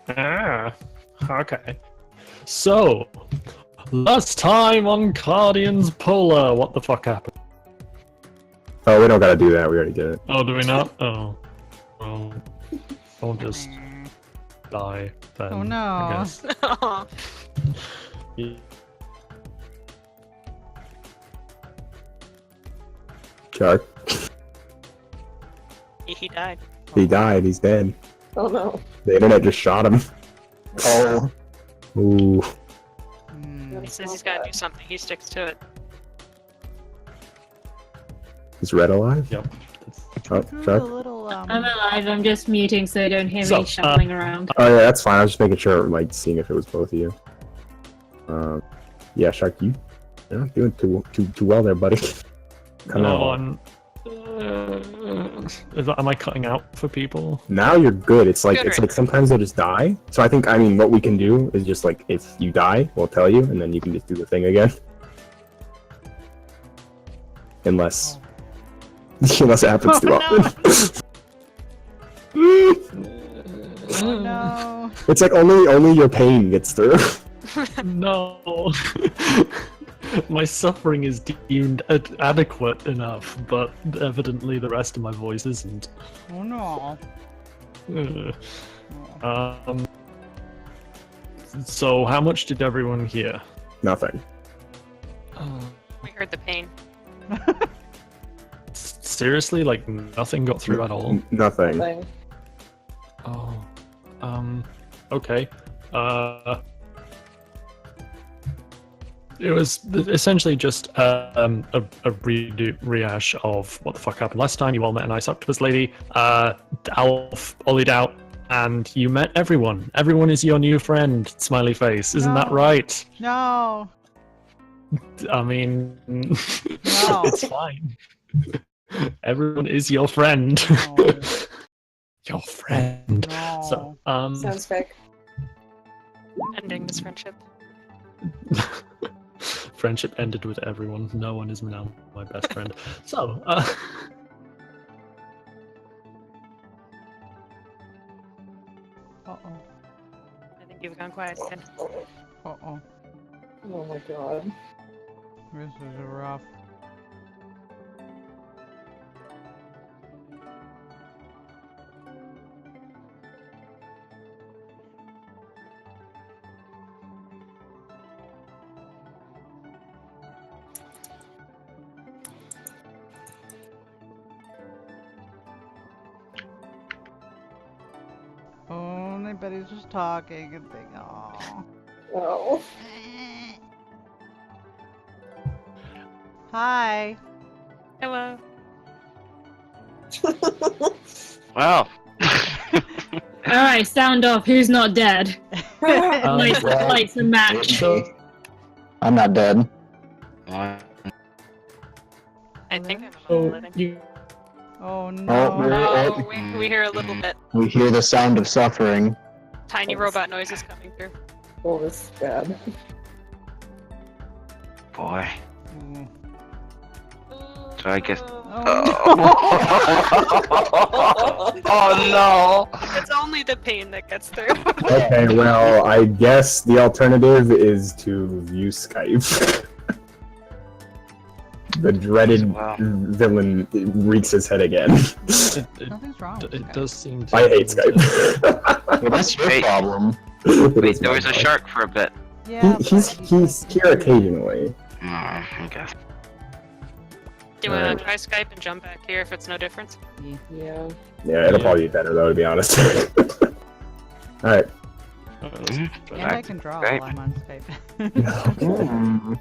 Ah, okay. So, last time on Guardians Polar, what the fuck happened? Oh, we don't gotta do that. We already did it. Oh, do we not? Oh. Well, I'll just die then, Oh no. I guess. Yeah. Shark. He died. He died. He's dead. Oh no. The internet just shot him. Oh. Ooh. He says he's gotta do something, he sticks to it. Is Red alive? Yep. Oh, Who's a Shark? little, I'm alive, I'm just muting so you don't hear So, me shuffling around. Oh yeah, that's fine. I was just making sure, like, seeing if it was both of you. Yeah, Shark, you're not doing too well there, buddy. Come No, on. am I cutting out for people? Now you're good. It's like Good. sometimes they'll just die. So I think what we can do is just like if you die, we'll tell you, and then you can just do the thing again. Unless it happens too often. Oh no. It's like only your pain gets through. No. My suffering is deemed adequate enough, but evidently the rest of my voice isn't. Oh no. So how much did everyone hear? Nothing. We heard the pain. Seriously, like nothing got through at all? Nothing. Thing. Oh, okay. It was essentially just a rehash of what the fuck happened last time. You all met a nice octopus lady. Alf ollied out, and you met everyone. Everyone is your new friend. Smiley face. Isn't that No. right? No. I mean, No. it's fine. Everyone is your friend. No. Your friend. No. So, Sounds fake. Ending this friendship. friendship ended with everyone. No one is now my best friend. So, Uh-oh. I think you've gone quiet again. Uh-oh. Oh my god. This is rough. Oh, I bet he's just talking and thinking, oh. Oh. Hi. Hello. Wow. Alright, sound off. Who's not dead? Lights, well, lights and match. so, I'm not dead. I think I'm so living. you, Oh Oh, no. Oh, we hear a little bit. we hear the sound of suffering. Tiny robot noises coming through. Oh, this is bad. Boy. Mm. So I guess. Oh, Oh no! It's only the pain that gets through. Okay, well, I guess the alternative is to view Skype. The dreaded Wow. villain reeks his head again. Nothing's wrong with it Skype. does seem. I hate Skype. Well, that's your Wait. problem. Wait, there was a shark for a bit. Yeah, He's here occasionally. I guess. Do you want to try Skype and jump back here if it's no difference? Yeah. Yeah, it'll probably be better though, to be honest. Alright. And I can draw Skype. while I'm on Skype.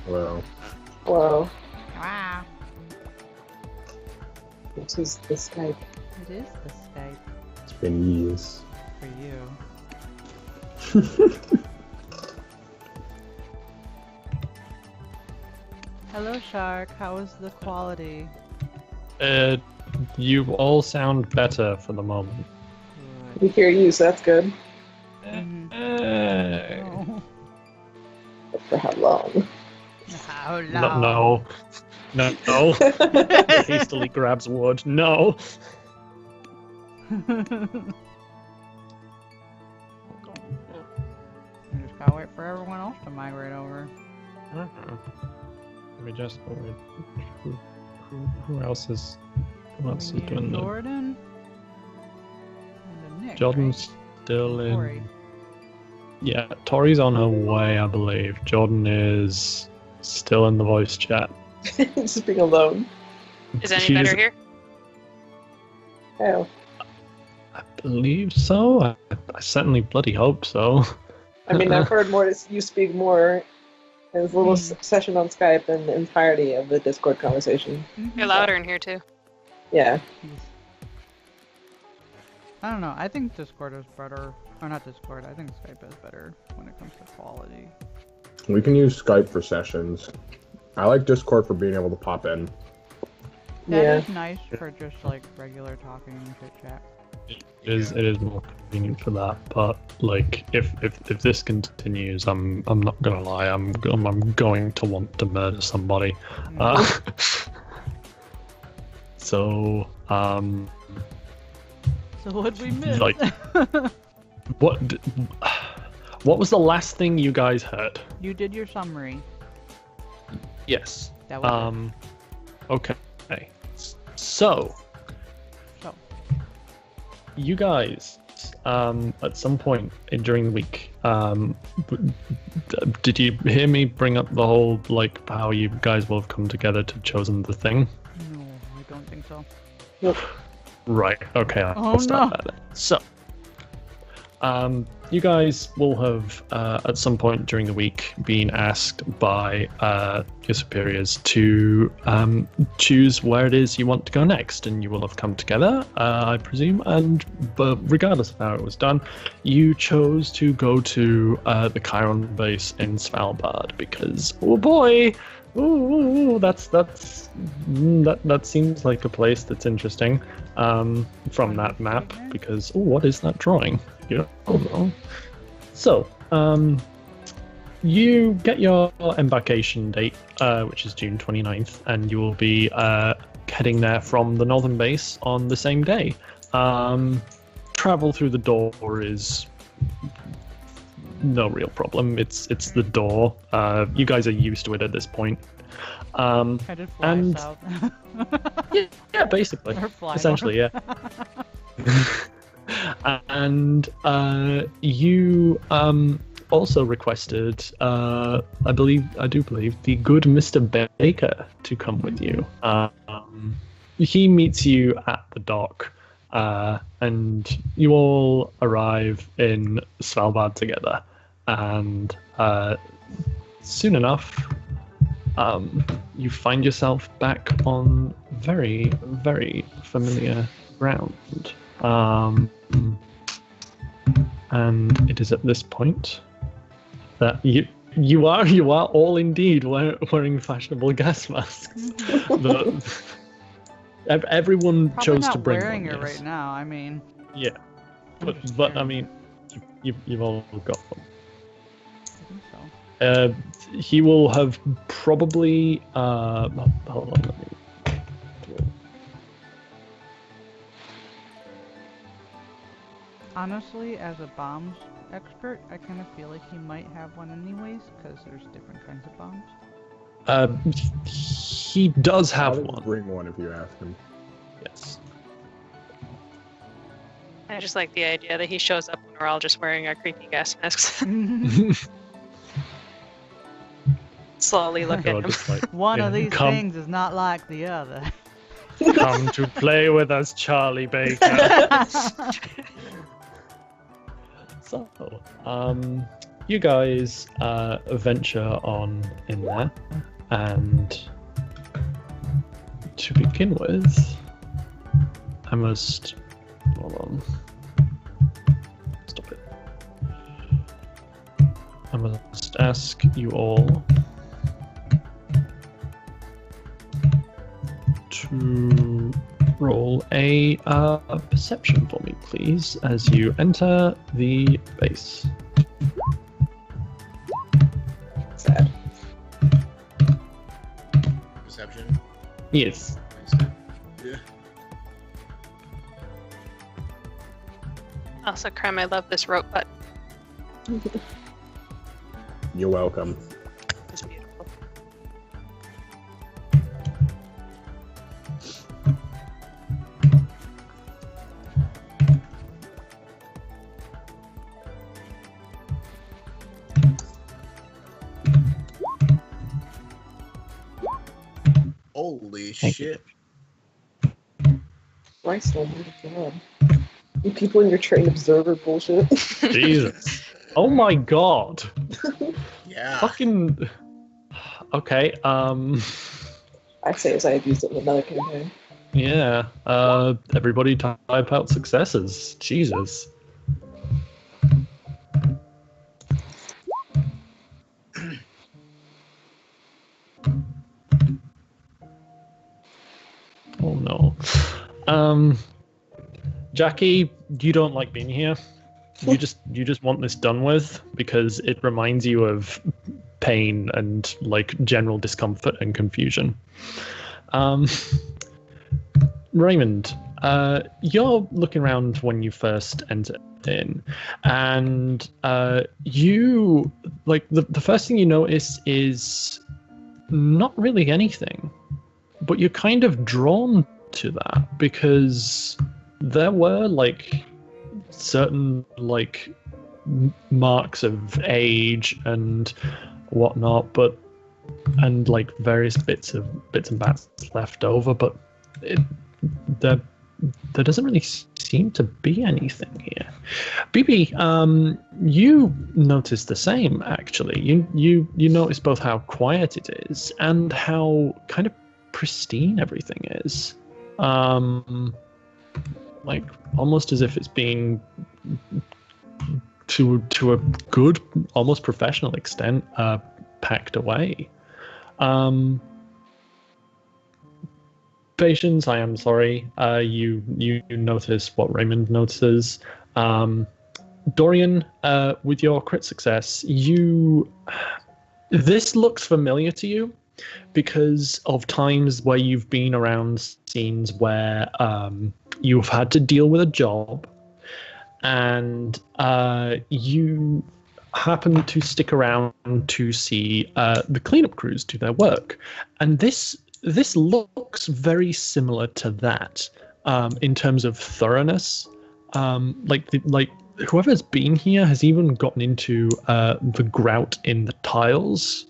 Well, Whoa. Wow. This is the Skype. It is the Skype it's been years. for you. Hello, Shark. How is the quality? You all sound better for the moment. We hear you, so that's good. Mhm. Uh, Oh. But for how long? How No, long? no. Hastily grabs wood. No. You just gotta wait for everyone else to migrate over. Let me just. Who else is? Who else We is need doing that? Jordan. And then Nick, Jordan's still in. Tori. Yeah, Tori's on her way, I believe. Jordan is still in the voice chat. Just being alone. Is any She's- better here? Oh. I believe so. I certainly bloody hope so. I mean, I've heard more. You speak more. There's a little session on Skype than the entirety of the Discord conversation. You're louder in here too. Yeah. I don't know. I think Discord is better. Or not Discord. I think Skype is better when it comes to quality. We can use Skype for sessions. I like Discord for being able to pop in. That Yeah. is nice for just like regular talking and chit chat. It is more convenient for that, but like if this continues, I'm not gonna lie, I'm going to want to murder somebody. So So what'd we miss? like what was the last thing you guys heard? You did your summary. Yes. That was Okay. So So. you guys at some point during the week did you hear me bring up the whole like how you guys will have come together to chosen the thing? No, I don't think so. Right. Okay. I'll start that then. So you guys will have at some point during the week been asked by your superiors to choose where it is you want to go next, and you will have come together, I presume, but regardless of how it was done, you chose to go to the Chiron base in Svalbard because, oh boy, that seems like a place that's interesting from that map, because what is that drawing? You don't know. So, you get your embarkation date, which is June 29th, and you will be heading there from the northern base on the same day. Travel through the door is no real problem. It's the door. You guys are used to it at this point. I did fly and- south. Yeah, basically. Or fly Essentially, yeah. And you also requested, I do believe, the good Mr. Baker to come with you. He meets you at the dock, and you all arrive in Svalbard together. And soon enough, you find yourself back on very, very familiar ground. And it is at this point that you are all indeed wearing fashionable gas masks. Everyone Probably chose not to bring wearing one. it Yes. right now. I mean, Yeah, I'm just but I staring. mean, you've all got them. I think so. He will have probably. Hold on, let me. Honestly, as a bombs expert, I kind of feel like he might have one anyways, because there's different kinds of bombs. He does have I'll one. bring one if you ask him. Yes. I just like the idea that he shows up when we're all just wearing our creepy gas masks. Slowly look They're at all him. just like, One of yeah, these come- things is not like the other. Come to play with us, Charlie Baker. So, you guys venture on in there, and to begin with, I must hold on. Stop it. I must ask you all to roll a perception for me, please, as you enter the base. So, Yes. Yeah. Also, crime, I love this rope cut. You're welcome. It's beautiful. Holy Thank shit. Christ, oh my god. You people in your trained observer bullshit. Jesus. Oh my god. Yeah. Fucking. Okay. I say as I have used it in another campaign. Yeah. Everybody type out successes. Jesus. Oh no. Jackie, you don't like being here. You just want this done with because it reminds you of pain and like general discomfort and confusion. Raymond, you're looking around when you first enter in, and you like the first thing you notice is not really anything, but you're kind of drawn to that because there were like certain like marks of age and whatnot, but and like various bits and bats left over, but there doesn't really seem to be anything here. BB, you notice the same actually. You notice both how quiet it is and how kind of pristine everything is. Like almost as if it's being to a good, almost professional extent, packed away. Patience, I am sorry. You notice what Raymond notices. Dorian, with your crit success, this looks familiar to you because of times where you've been around scenes where you've had to deal with a job and you happen to stick around to see the cleanup crews do their work. And this looks very similar to that in terms of thoroughness. Like whoever's been here has even gotten into the grout in the tiles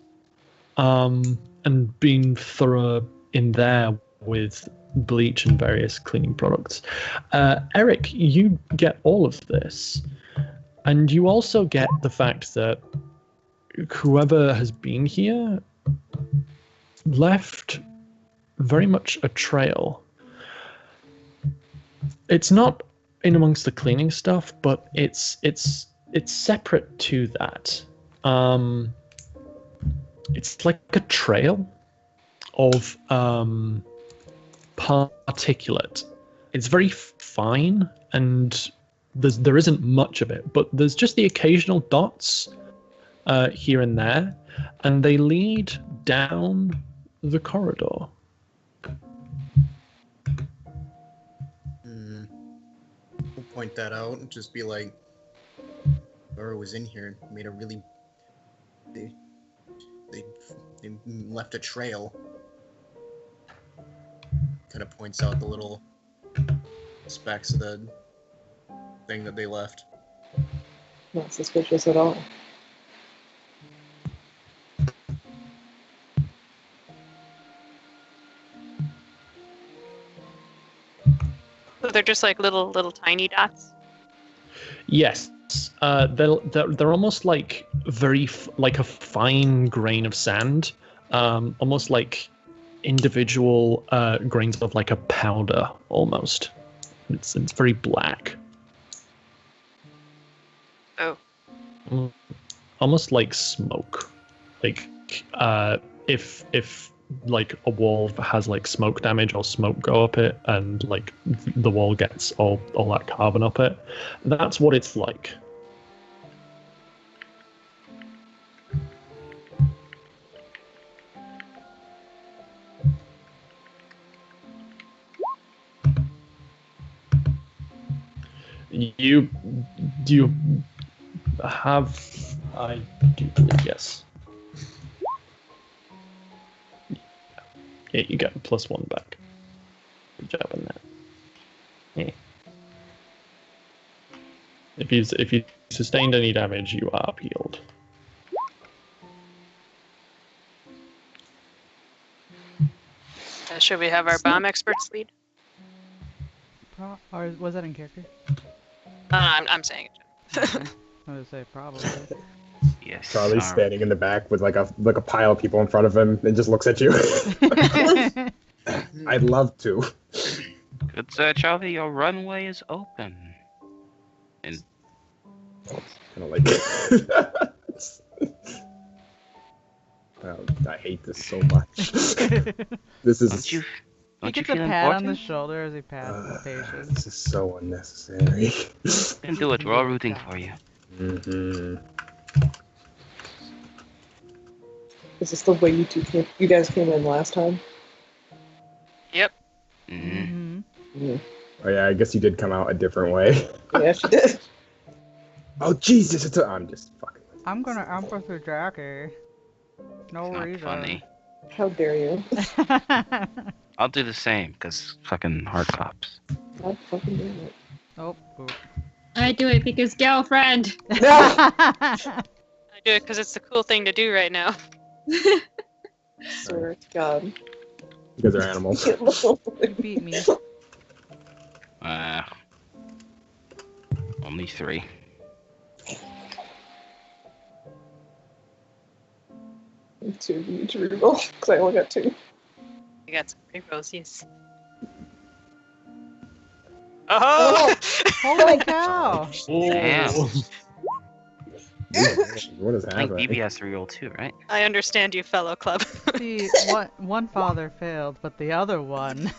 and been thorough in there with bleach and various cleaning products. Eric, you get all of this. And you also get the fact that whoever has been here left very much a trail. It's not in amongst the cleaning stuff, but it's separate to that. It's like a trail of particulate. It's very fine and there isn't much of it, but there's just the occasional dots here and there, and they lead down the corridor. We'll point that out and just be like, whoever was in here made a really... They left a trail. Kind of points out the little specks of the thing that they left. Not suspicious at all. So they're just like little tiny dots. Yes, they're almost like like a fine grain of sand, almost like individual grains of like a powder almost. It's very black. Oh. Almost like smoke. Like if like a wall has like smoke damage or smoke go up it and like the wall gets all that carbon up it, that's what it's like. You do you have? I do believe yes. Yeah, you get +1 back. Good job on that. Yeah. If you sustained any damage, you are healed. Should we have our bomb experts lead? Or was that in character? I'm saying it. Okay. I was gonna say probably. Yes. Charlie's standing in the back with like a pile of people in front of him and just looks at you. I'd love to. Good sir, Charlie, your runway is open. And I don't like it. Oh, I hate this so much. This is. don't you He gets a feel pat on the important? shoulder as he pats the patient. This is so unnecessary. You can do it. We're all rooting for you. Is this the way you guys came in last time? Yep. Mm-hmm. Mm-hmm. Oh yeah, I guess you did come out a different way. Yeah, she did. Oh Jesus! I'm just fucking. I'm gonna empathy Jackie. No Not reason. funny. How dare you? I'll do the same, because fucking hard cops. God fucking damn it. Oh. Oop. I do it because girlfriend. I do it because it's the cool thing to do right now. Swear to God. You guys are animals. Beat me. Only 3. Two of you to reroll, because I only got 2. You got some rerolls, yes. Oh! Holy cow! Damn. What is I think happening? BB has to reroll too, right? I understand you, fellow club. See, one father failed, but the other one.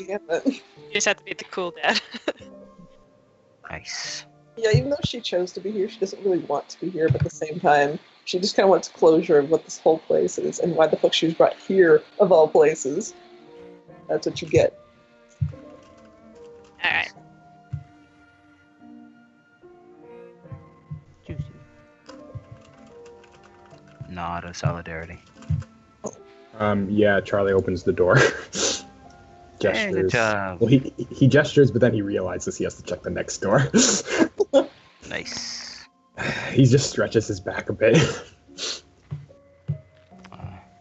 Yeah, but, You just have to be the cool dad. Nice. yeah, even though she chose to be here, she doesn't really want to be here, but at the same time, she just kind of wants closure of what this whole place is and why the fuck she was brought here, of all places. That's what you get. Alright. Juicy. Nod of solidarity. Yeah, Charlie opens the door. Hey, good Gestures. job. Well, he gestures, but then he realizes he has to check the next door. Nice. He just stretches his back a bit.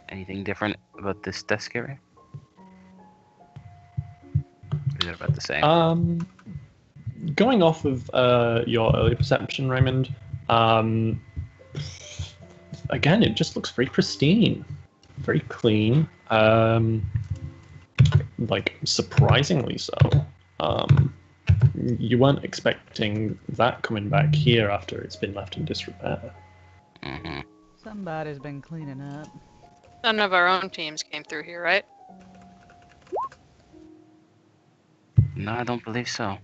Anything different about this desk area? Is it about the same? Going off of your early perception, Raymond, again, it just looks very pristine, very clean, like surprisingly so. You weren't expecting that coming back here after it's been left in disrepair. Mm-hmm. Somebody's been cleaning up. None of our own teams came through here, right? No, I don't believe so.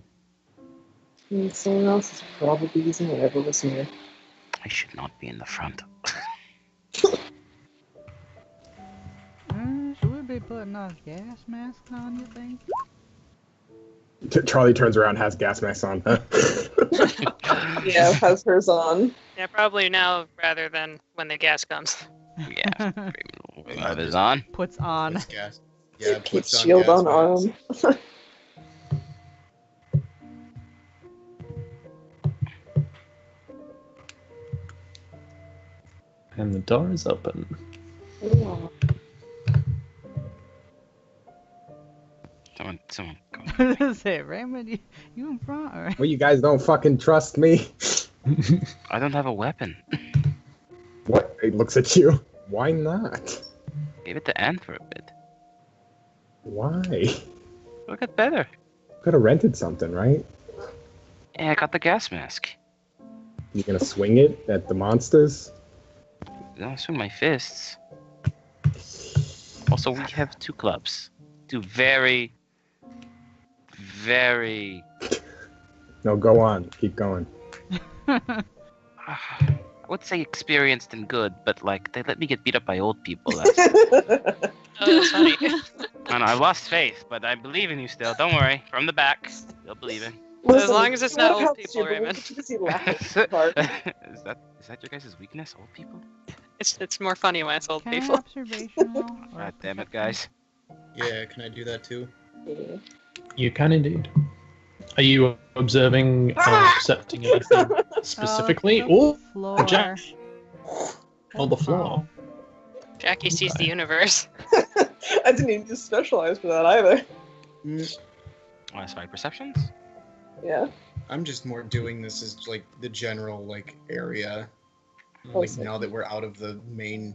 And someone else is probably using whatever was here. I should not be in the front. Should we be putting a gas mask on, you think? Charlie turns around, has gas mask on. Huh? Yeah, has hers on. Yeah, probably now rather than when the gas comes. Yeah. Remote is on. Puts on. Puts gas. Yeah, Keep puts on shield gas on arm. mask. And the door is open. Ooh. Someone go. Say, Raymond, you in front? Or... Well, you guys don't fucking trust me. I don't have a weapon. What? He looks at you. Why not? Give it to Anne for a bit. Why? It'll get better. Could have rented something, right? Yeah, I got the gas mask. You gonna swing it at the monsters? Don't swing my fists. Also, we have 2 clubs. 2 very, very... No, go on. Keep going. I would say experienced and good, but like, they let me get beat up by old people. That's... Oh, that's funny. I know, I lost faith, but I believe in you still. Don't worry. From the back, still believing. Listen, long as it's you wanna not old come people, see, but we'll Raymond. get you to see laughing is part. that your guys' weakness, old people? It's more funny when it's old Can I people. observational? Or God damn it, perception? guys. Yeah, can I do that too? Yeah. You can indeed. Are you observing, percepting anything specifically? Oh, Oh, floor. Jack. On the floor. Jackie sees the Okay. universe. I didn't even just specialize for that either. Sorry, perceptions? Yeah. I'm just more doing this as like the general like area. Oh, Like so- now that we're out of the main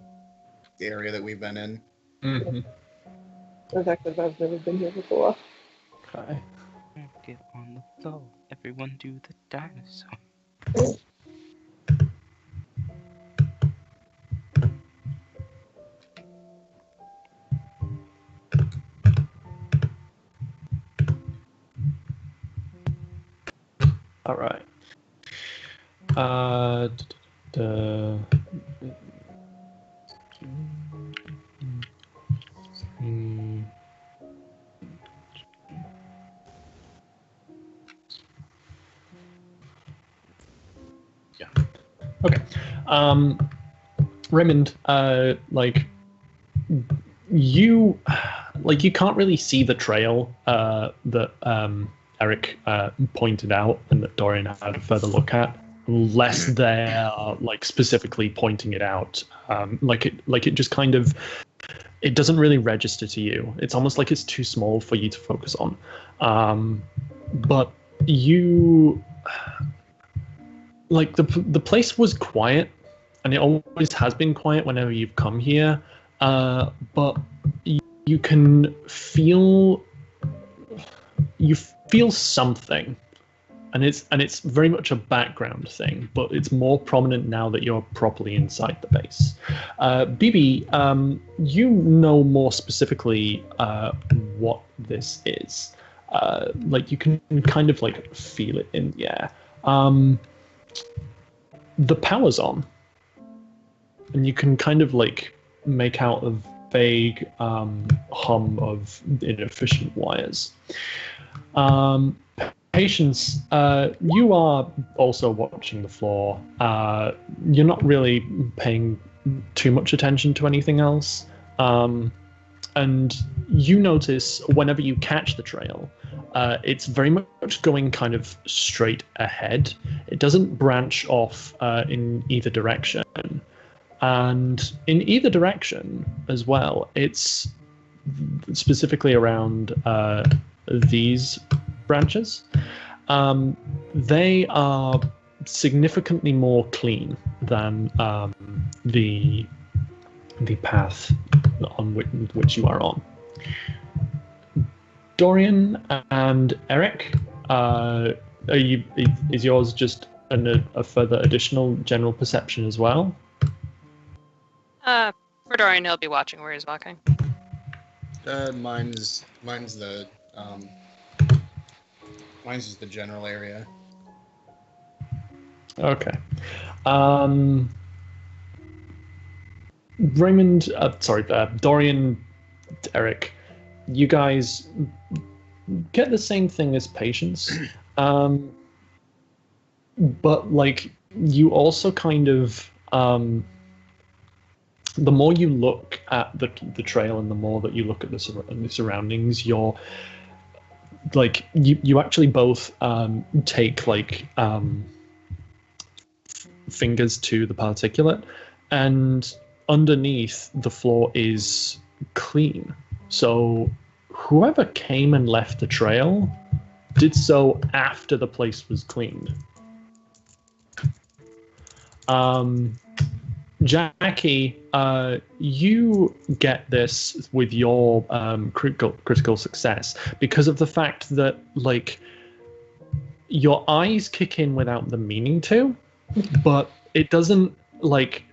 area that we've been in. Mm-hmm. In fact, I've never been here before. Okay. Get on the floor. Everyone do the dinosaur. All right. Uh, yeah. Okay. Raymond, you can't really see the trail that Eric pointed out and that Dorian had a further look at, unless they're like specifically pointing it out. It just kind of, it doesn't really register to you. It's almost like it's too small for you to focus on. But you, like, the place was quiet, and it always has been quiet whenever you've come here. But you can feel something, and it's very much a background thing, but it's more prominent now that you're properly inside the base. BB, you know more specifically what this is. You can kind of like feel it in the air. The power's on, and you can kind of like make out a vague hum of inefficient wires. Patience, you are also watching the floor. You're not really paying too much attention to anything else. And you notice whenever you catch the trail, it's very much going kind of straight ahead. It doesn't branch off in either direction. And in either direction as well, it's specifically around these branches. They are significantly more clean than the path on which you are on. Dorian and Eric, is yours just a further additional general perception as well? For Dorian, he'll be watching where he's walking. Mine's the just the general area. Okay. Raymond, Dorian, Eric, you guys get the same thing as Patience, but like you also kind of, the more you look at the trail and the more that you look at the surroundings, you're like you actually both take like fingers to the particulate, and underneath the floor is clean. So whoever came and left the trail did so after the place was cleaned. Jackie, you get this with your critical success because of the fact that like your eyes kick in without the meaning to, but it doesn't like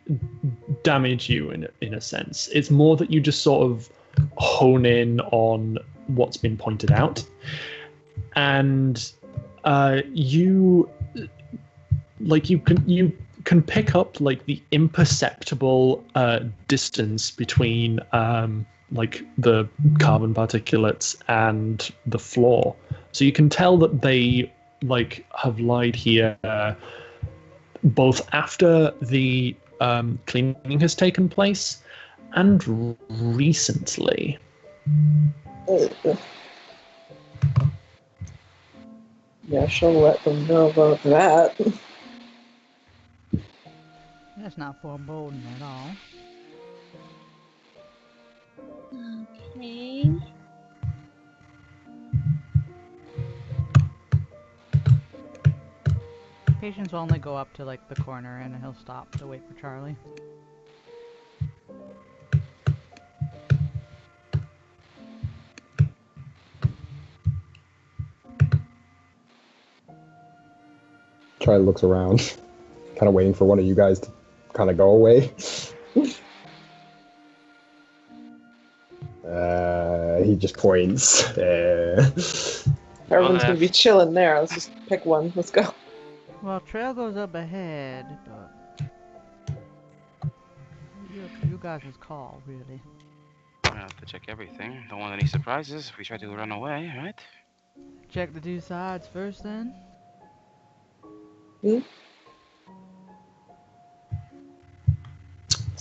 damage you in a sense. It's more that you just sort of hone in on what's been pointed out, and you can pick up like the imperceptible distance between like the carbon particulates and the floor. So you can tell that they like have lied here, both after the cleaning has taken place and recently. Yeah, she'll let them know about that. That's not foreboding at all. Okay. Patience will only go up to like the corner and he'll stop to wait for Charlie. Charlie looks around, kind of waiting for one of you guys to kind of go away. He just points. Everyone's gonna be chilling there. Let's just pick one. Let's go. Well, trail goes up ahead, but you guys' call, really. I have to check everything. Don't want any surprises if we try to run away, right? Check the two sides first, then. Let's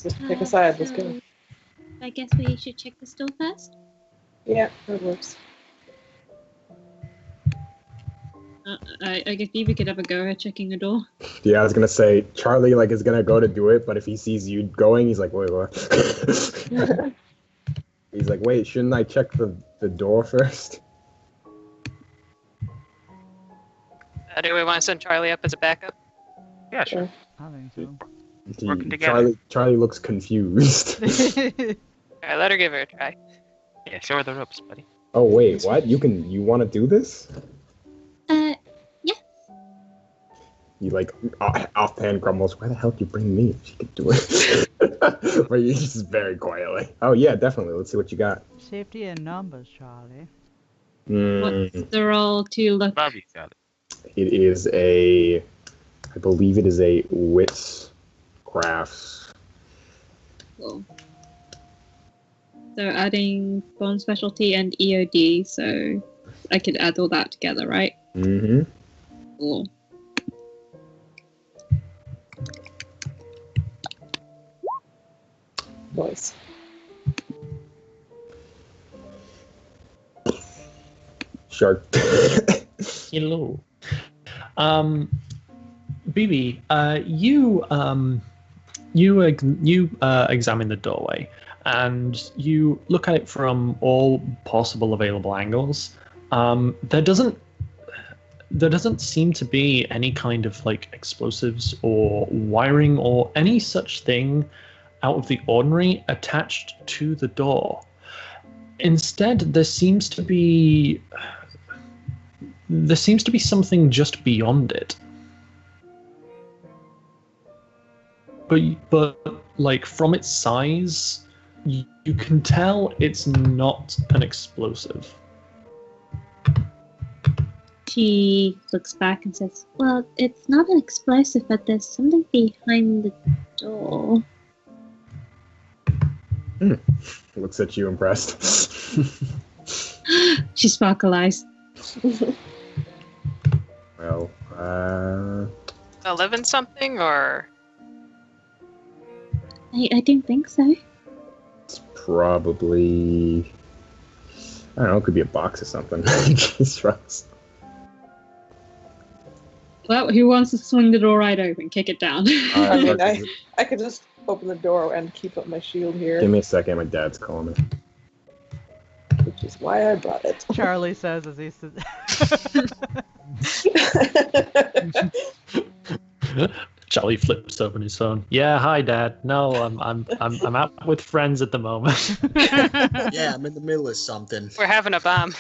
just pick a side. Let's go. So I guess we should check the store first. Yeah, that works. I guess Phoebe could have a go at checking the door. Yeah, I was gonna say Charlie like is gonna go to do it, but if he sees you going, he's like, wait, what? He's like, wait, shouldn't I check the door first? Do we want to send Charlie up as a backup? Yeah, sure. I think so. Working together. Charlie looks confused. Alright, let her give it a try. Yeah, show her the ropes, buddy. Oh wait, what? You want to do this? Yeah. You like offhand grumbles, why the hell did you bring me if she could do it? But you just very quietly. Oh yeah, definitely. Let's see what you got. Safety in numbers, Charlie. What's the roll to look? Bob, you got it. It is I believe it is a wits crafts. Cool. So adding bone specialty and EOD, so I could add all that together, right? Mm-hmm. Cool. Nice. Shark. Hello. BB, you examine the doorway and you look at it from all possible available angles. There doesn't seem to be any kind of like explosives or wiring or any such thing out of the ordinary attached to the door. Instead, there seems to be something just beyond it. But like from its size, you can tell it's not an explosive. She looks back and says, well, it's not an explosive, but there's something behind the door. Looks at you impressed. She sparkle eyes. Well, 11 something, or? I don't think so. it's probably, I don't know, it could be a box or something. He shrugs. Well, who wants to swing the door right open? Kick it down. I mean, I could just open the door and keep up my shield here, Give me a second, my dad's calling me. which is why I brought it. Charlie says as he says. Charlie flips open his phone. Yeah, hi, Dad. No, I'm out with friends at the moment. Yeah, I'm in the middle of something. We're having a bomb.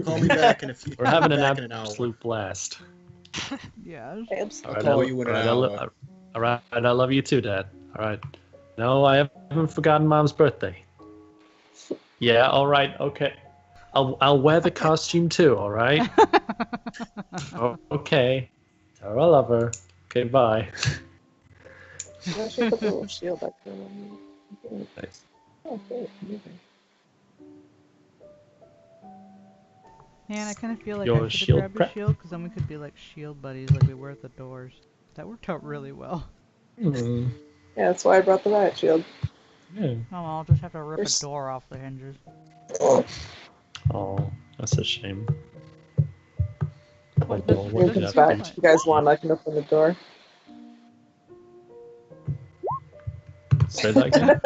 Call me back in a few. We're having an back in hour. absolute blast. Yes. Absolutely. I'll call you in an hour. All right, I love you too, Dad. All right. No, I haven't forgotten Mom's birthday. Yeah, all right, okay. I'll wear the costume too. All right. Oh, okay. Tell her I love her. Okay, bye. I should put the little shield back there. Nice. Oh, great. Amazing. Man, I kind of feel like Your I should have shield grabbed a prep? shield, because then we could be like shield buddies like we were at the doors. That worked out really well. Hmm. Yeah, that's why I brought the riot shield. Yeah. Oh well, I'll just have to rip There's- a door off the hinges. Oh, that's a shame. What, Oh, this- what When did it this you comes have back, to if you guys want, I can open the door. do? Say that again?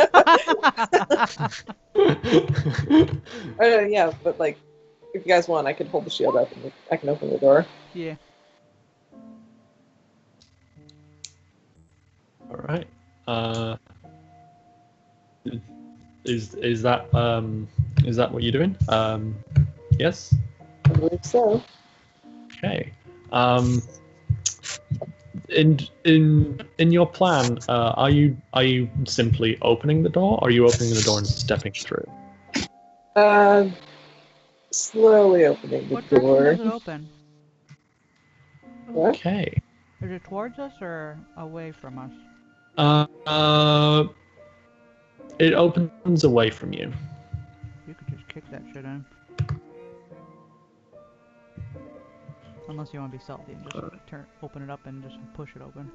Yeah, but like, if you guys want, I can hold the shield up and I can open the door. Yeah. All right. Is that what you're doing? Yes. I believe so. Okay. In your plan, are you simply opening the door, or are you opening the door and stepping through? Slowly opening the What direction door. does it open? What? Okay. Is it towards us or away from us? It opens away from you. You could just kick that shit in. Unless you want to be stealthy and just open it up and just push it open.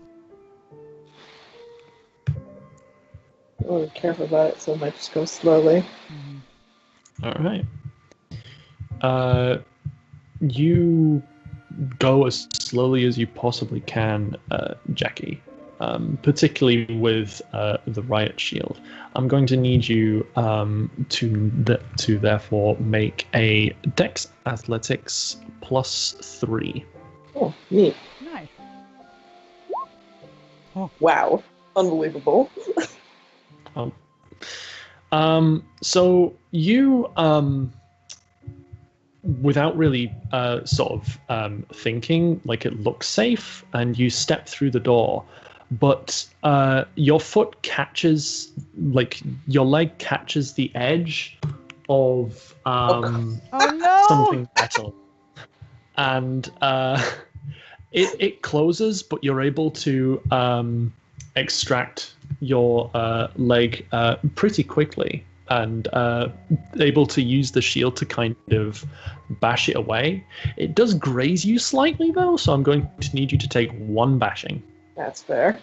I'm really careful about it, so I might just go slowly. All right. You go as slowly as you possibly can, Jackie. Particularly with the riot shield. I'm going to need you to therefore make a Dex Athletics +3. Oh, neat. Nice. Wow. Unbelievable. So you without really sort of thinking, like, it looks safe, and you step through the door, but your foot catches, like, your leg catches the edge of Oh no! something metal, and it closes, but you're able to extract your leg pretty quickly, and able to use the shield to kind of bash it away. It does graze you slightly, though, so I'm going to need you to take 1 bashing. That's fair.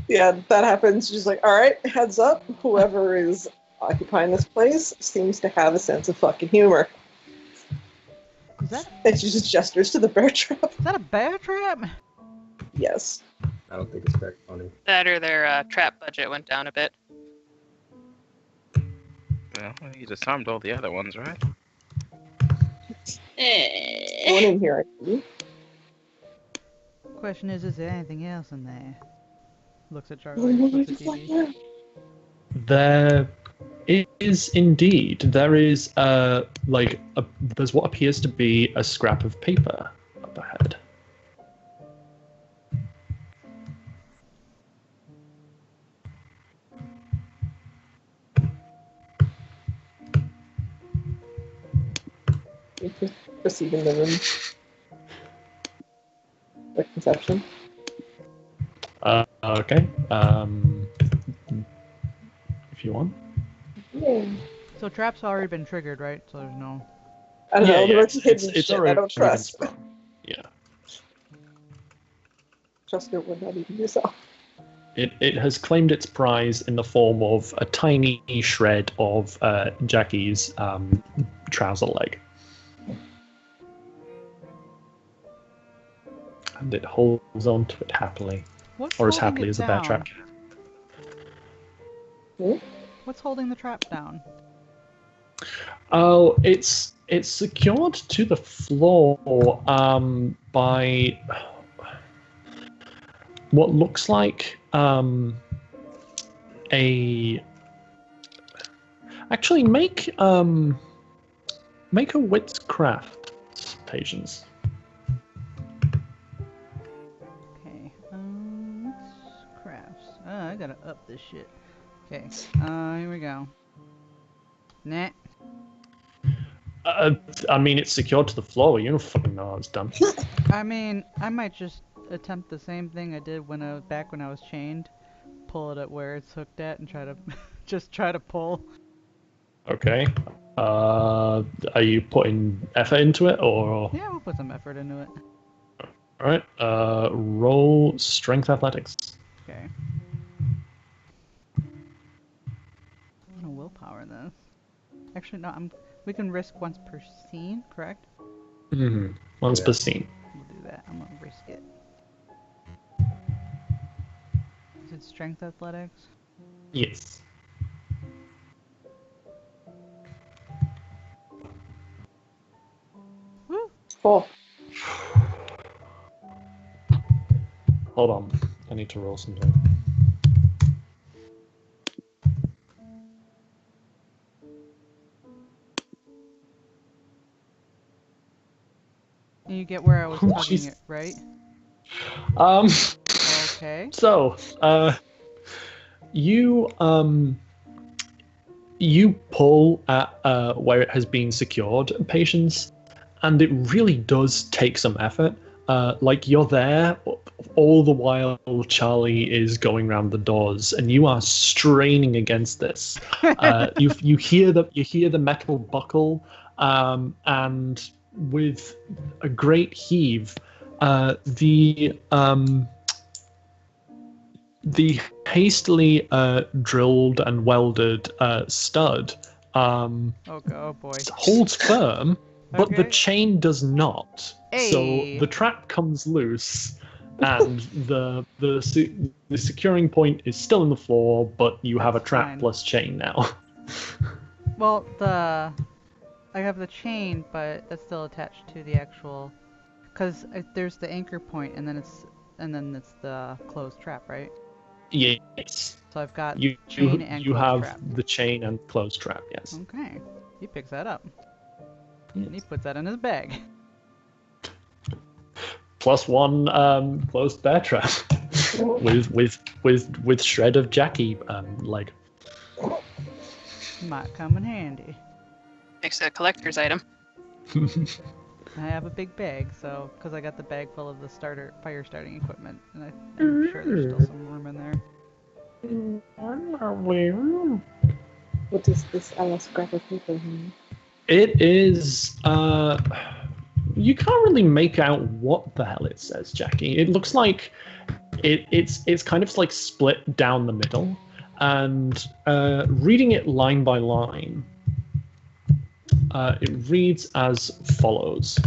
Yeah, that happens. She's like, alright, heads up. Whoever is occupying this place seems to have a sense of fucking humor. Is that And she just gestures to the bear trap. a bear trap? Yes. I don't think it's very funny. That or their trap budget went down a bit. Well, you disarmed all the other ones, right? One in here, I see. Question is there anything else in there? Looks at Oh, Charlie. Looks at DB. There is indeed. There is there's what appears to be a scrap of paper up ahead. Proceed in the room. Like conception. Okay. If you want. Yeah. So trap's already been triggered, right? So there's no. I don't know. The rest It's, of hidden it's shit already I don't been trust. sprung. Yeah. Trust it would not even yourself. It has claimed its prize in the form of a tiny shred of Jackie's trouser leg. And it holds on to it happily. What's Or as holding happily it as a bear down? trap can. What's holding the trap down? Oh, it's secured to the floor by what looks like a. Actually, make a witchcraft, patience. Okay. Crafts. I gotta up this shit. Okay. Here we go. Nah. I mean, it's secured to the floor. You don't fucking know how it's done. I mean, I might just attempt the same thing I did when I was chained. Pull it at where it's hooked at and try to just try to pull. Okay. Are you putting effort into it, or? Yeah, we'll put some effort into it. All right. Roll strength athletics. Okay. No willpower then. Actually, no. We can risk once per scene, correct? Mm-hmm. Once Yeah. per scene. We'll do that. I'm gonna risk it. Is it strength athletics? Yes. Woo! Cool. Hold on. I need to roll something. And you get where I was Oh, tugging jeez. it, right? Um. Okay. So, you you pull at where it has been secured, Patience, and it really does take some effort. Like you're there all the while Charlie is going around the doors, and you are straining against this. You hear the metal buckle, and with a great heave, the hastily drilled and welded stud Oh boy. holds firm, but the Okay. chain does not. So Hey. the trap comes loose, and the securing point is still in the floor, but you have a That's trap fine. plus chain now. Well, I have the chain, but that's still attached to the actual. Cause there's the anchor point, and then it's the closed trap, right? Yes, So I've got you chain and you closed have trap. the chain and closed trap. Yes. Okay. He picks that up. Yes. And he puts that in his bag. Plus one closed bear trap with shred of Jackie leg. Might come in handy. Makes it a collector's item. I have a big bag, so because I got the bag full of the fire starting equipment, and I'm sure there's still some room in there. What is this Alice scrap of paper here? It is. You can't really make out what the hell it says, Jackie. It looks like it's kind of like split down the middle, and reading it line by line, it reads as follows.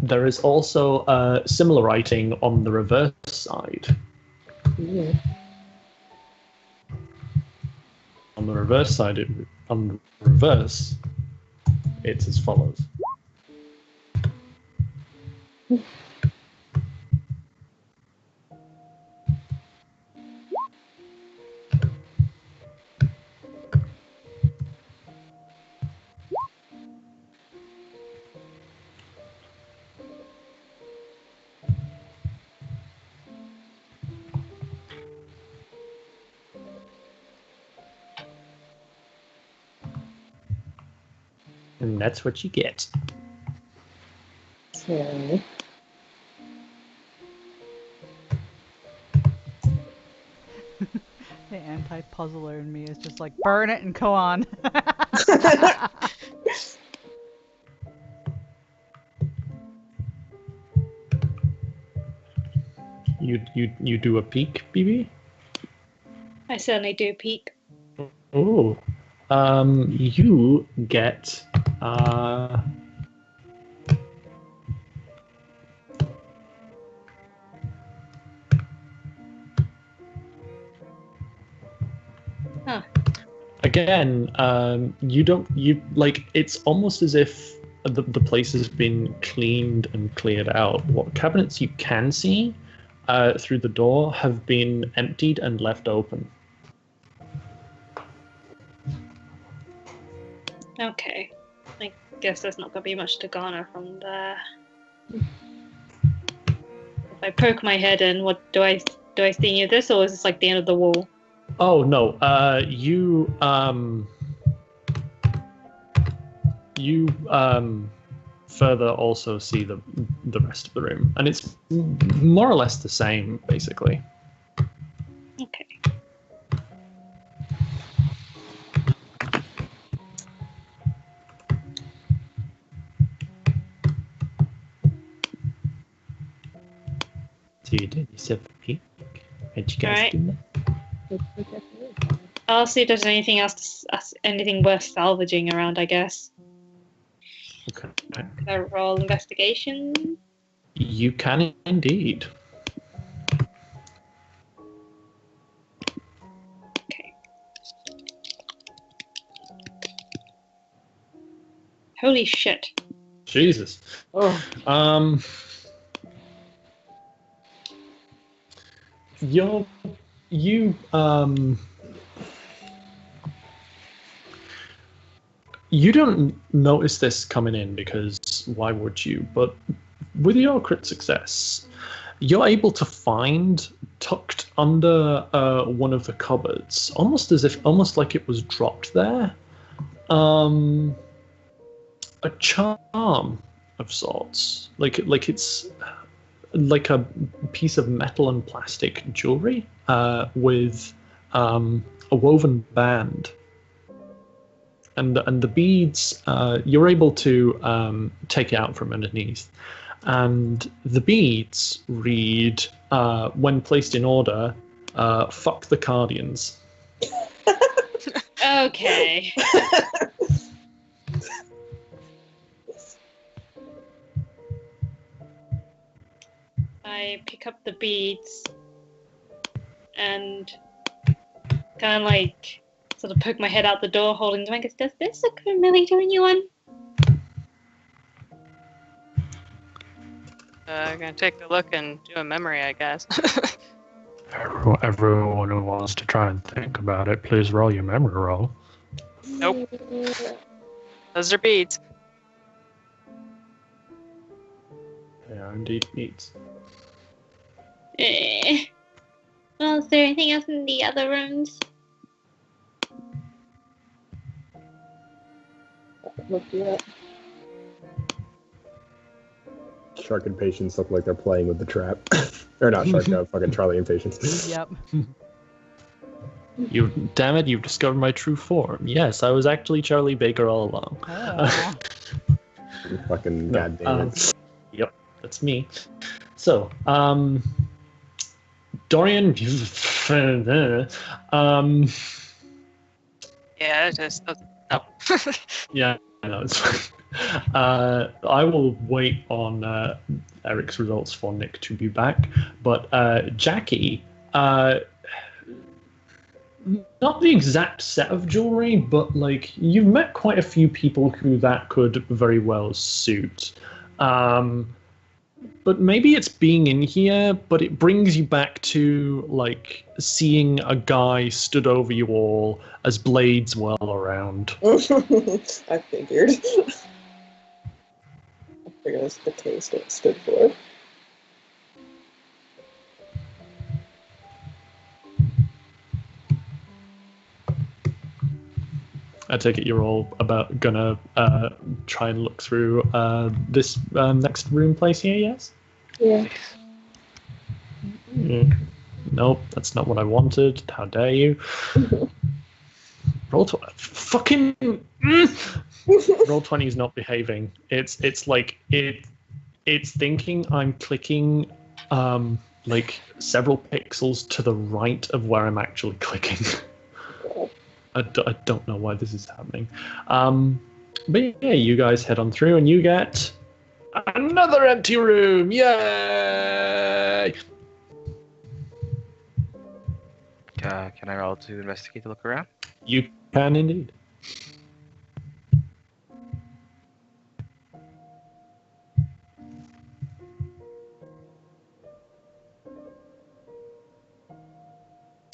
There is also similar writing on the reverse side. Yeah. On the reverse side, it's as follows. And that's what you get. Okay. The anti-puzzler in me is just like, burn it and go on. You do a peek, BB? I certainly do peek. Oh. You get Huh. again, it's almost as if the place has been cleaned and cleared out. What cabinets you can see through the door have been emptied and left open. Okay. I guess there's not gonna be much to garner from there. If I poke my head in, what do I see any of this, or is this like the end of the wall? Oh no, you further also see the rest of the room, and it's more or less the same, basically. Okay. So you did. You said peek. How'd you guys Alright. do that? I'll see if there's anything else, anything worth salvaging around, I guess. Okay. Could I roll investigation? You can indeed. Okay. Holy shit. Jesus. Oh, You don't notice this coming in because why would you? But with your crit success, you're able to find tucked under one of the cupboards, almost like it was dropped there, a charm of sorts, like it's like a piece of metal and plastic jewelry with a woven band. And the beads, you're able to take it out from underneath. And the beads read, when placed in order, fuck the Cardians. Okay. I pick up the beads and kind of like sort of poke my head out the door holding them. I guess, does this look familiar to anyone? I'm gonna take a look and do a memory, I guess. Everyone who wants to try and think about it, please roll your memory roll. Nope. Those are beads. They are indeed beads. Well, is there anything else in the other rooms? look yet. Shark and Patience look like they're playing with the trap. Or not Shark, fucking Charlie and Patience. Yep. Damn it, you've discovered my true form. Yes, I was actually Charlie Baker all along. Oh. Fucking No, goddamn it. Yep, that's me. So, Dorian, Yeah, it just no. yeah, I know it's fine. I will wait on Eric's results for Nick to be back, but Jackie, not the exact set of jewelry, but like you've met quite a few people who that could very well suit. But maybe it's being in here, but it brings you back to like seeing a guy stood over you all as blades whirl around. I figured. I figured that's the taste it stood for. I take it you're all about gonna try and look through this next room place here, yes? Yeah. Nope, that's not what I wanted. How dare you? Fucking roll 20 is not behaving. It's like it's thinking I'm clicking like several pixels to the right of where I'm actually clicking. I don't know why this is happening. But yeah, you guys head on through and you get another empty room. Yay! Can I roll to investigate to look around? You can indeed.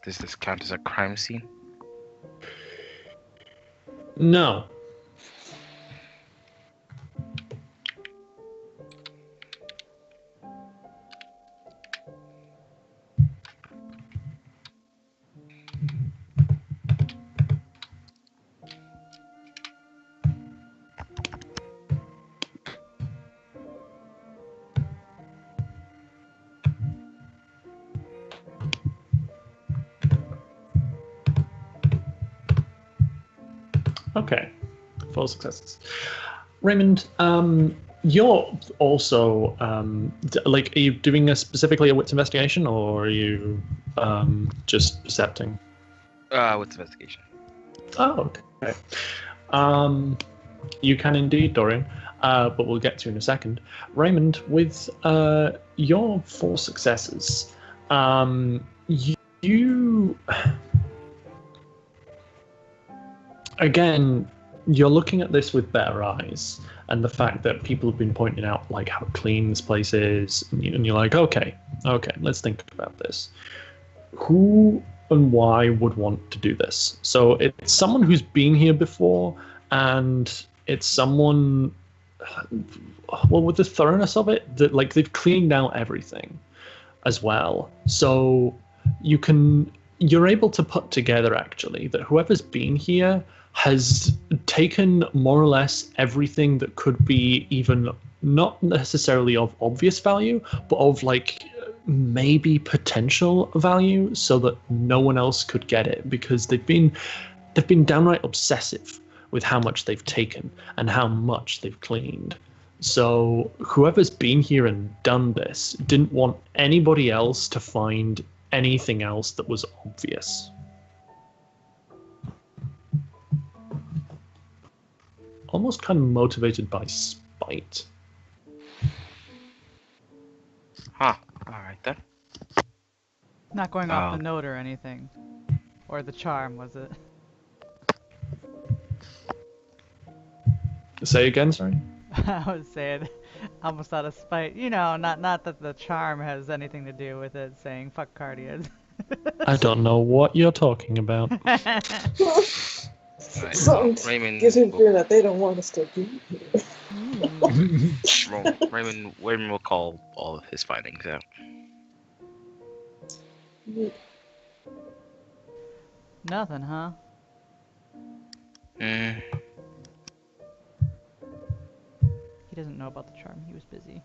Does this count as a crime scene? No. Okay, 4 successes. Raymond, you're also are you doing specifically a wits investigation, or are you just percepting? What's investigation? Oh, okay. You can indeed, Dorian, but we'll get to in a second. Raymond, with your 4 successes, you again, you're looking at this with better eyes, and the fact that people have been pointing out like how clean this place is, and you're like, okay, let's think about this. Who and why would want to do this? So it's someone who's been here before, and it's someone, well, with the thoroughness of it, that like they've cleaned out everything as well. So you're able to put together actually that whoever's been here has taken more or less everything that could be even not necessarily of obvious value, but of like maybe potential value, so that no one else could get it, because they've been downright obsessive with how much they've taken and how much they've cleaned. So whoever's been here and done this didn't want anybody else to find anything else that was obvious. Almost kind of motivated by spite. Huh. Alright then. Not going off the note or anything. Or the charm, was it? Say again, sorry? I was saying, almost out of spite. You know, not that the charm has anything to do with it, saying fuck Cardians. I don't know what you're talking about. Something Raymond gives me fear that they don't want us to be here. Raymond will call all of his findings out. Nothing, huh? Mm. He doesn't know about the charm. He was busy.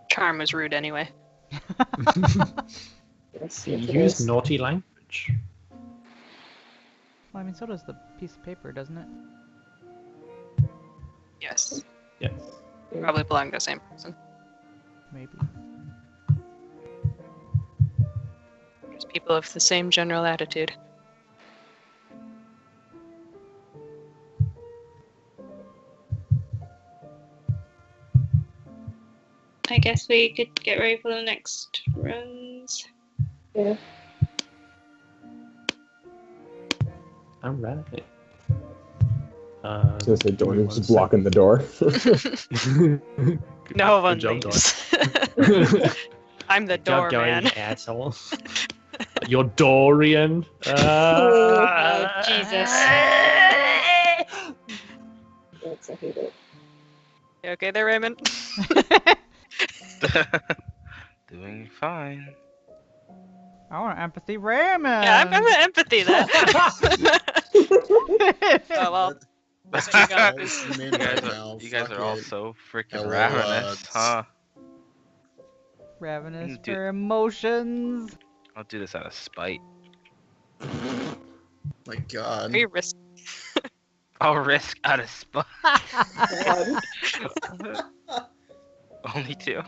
Charm was rude anyway. Yes, You yes, it use is. naughty language. Well, I mean, so does the piece of paper, doesn't it? Yes. Yes. Probably belong to the same person. Maybe. Because people have the same general attitude. I guess we could get ready for the next runs. Yeah. Alright. I was gonna say Dorian's just blocking the door. No one job, leaves. I'm the Job, doorman. asshole. You're Dorian. Oh, Jesus. Yes, I hate it. You okay there, Raymond? Doing fine. I want empathy, Raymond. Yeah, I'm empathy then. Oh well. Let's There you just go. zoom in You right guys now. you guys Fuck are all it. so freaking Hello, ravenous, huh? Ravenous Dude. for emotions. I'll do this out of spite. My God. Are you risk? I'll risk out of spite. God. Only 2.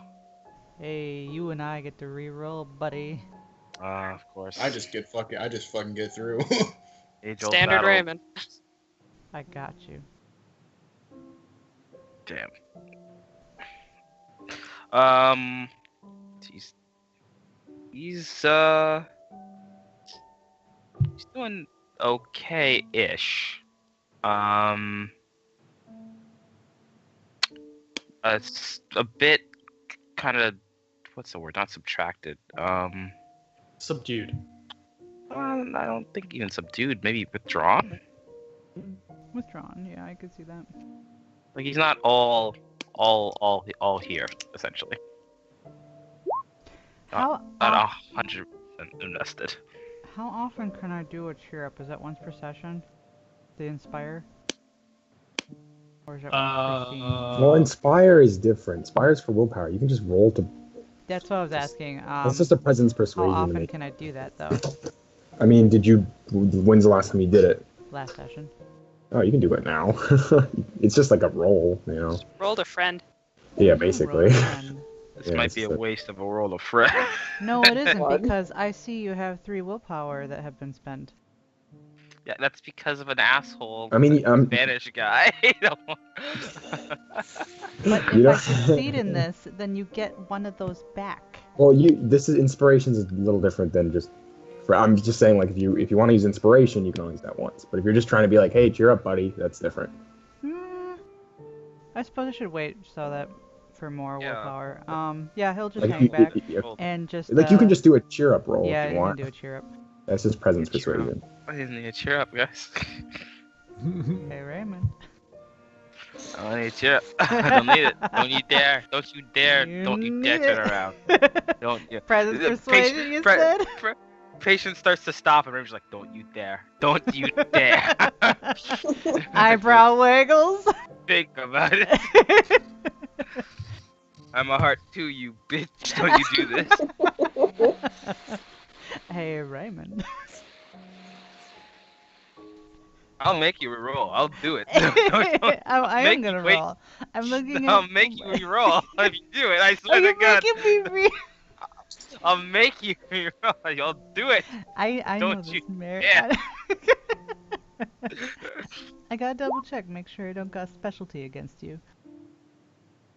Hey, you and I get to reroll, buddy. Of course. I just fucking get through. Age-old Standard battle. Raymond. I got you. Damn. He's doing okay-ish. It's a bit kind of, what's the word? Not subtracted. Subdued. I don't think even subdued. Maybe withdrawn. Withdrawn, yeah, I could see that. Like he's not all here essentially. How Not 100% invested. how often can I do a cheer up? Is that once per session? The inspire? Or is that once per scene? Well, Inspire is different. Inspire is for willpower. You can just roll to. That's what I was asking. That's just a presence How persuasion. to often make. can I do that though? I mean, when's the last time you did it? Last session. Oh, you can do it now. It's just like a roll, you know. Rolled a friend. Yeah, basically. This Yeah, might it's be a just waste of a roll of friend. No, it isn't What? because I see you have 3 willpower that have been spent. Yeah, that's because of an asshole I mean, Spanish guy. But You if know- I succeed in this, then you get one of those back. Well, this is inspirations is a little different than just. I'm just saying, like, if you want to use inspiration, you can only use that once. But if you're just trying to be like, hey, cheer up, buddy, that's different. I suppose I should wait so that for more Yeah. willpower. Yeah, he'll just Like, hang back Roll. and just. like you can just do a cheer up roll Yeah, if you you want. can do a cheer up. That's just presence Cheer up. persuasion. I just need to cheer up, guys. Hey, Raymond. I need to cheer up. I don't need it. Don't you dare. Don't you dare. Don't you dare need turn it. around. Don't you. Presence The persuasion, you pre- said? Patient starts to stop and Raven's like, don't you dare. Don't you dare. Eyebrow wiggles. Think about it. I'm a heart too, you bitch. Don't you do this. Hey, Raymond. I'll make you re-roll. I'll do it. I am make gonna me wait. roll. I'm looking I'll at. make you re-roll if you do it. I Are swear you to God. making me re- I'll make you re-roll. I'll do it. I know Don't this, you Mary. dare. I gotta double check, make sure I don't got specialty against you.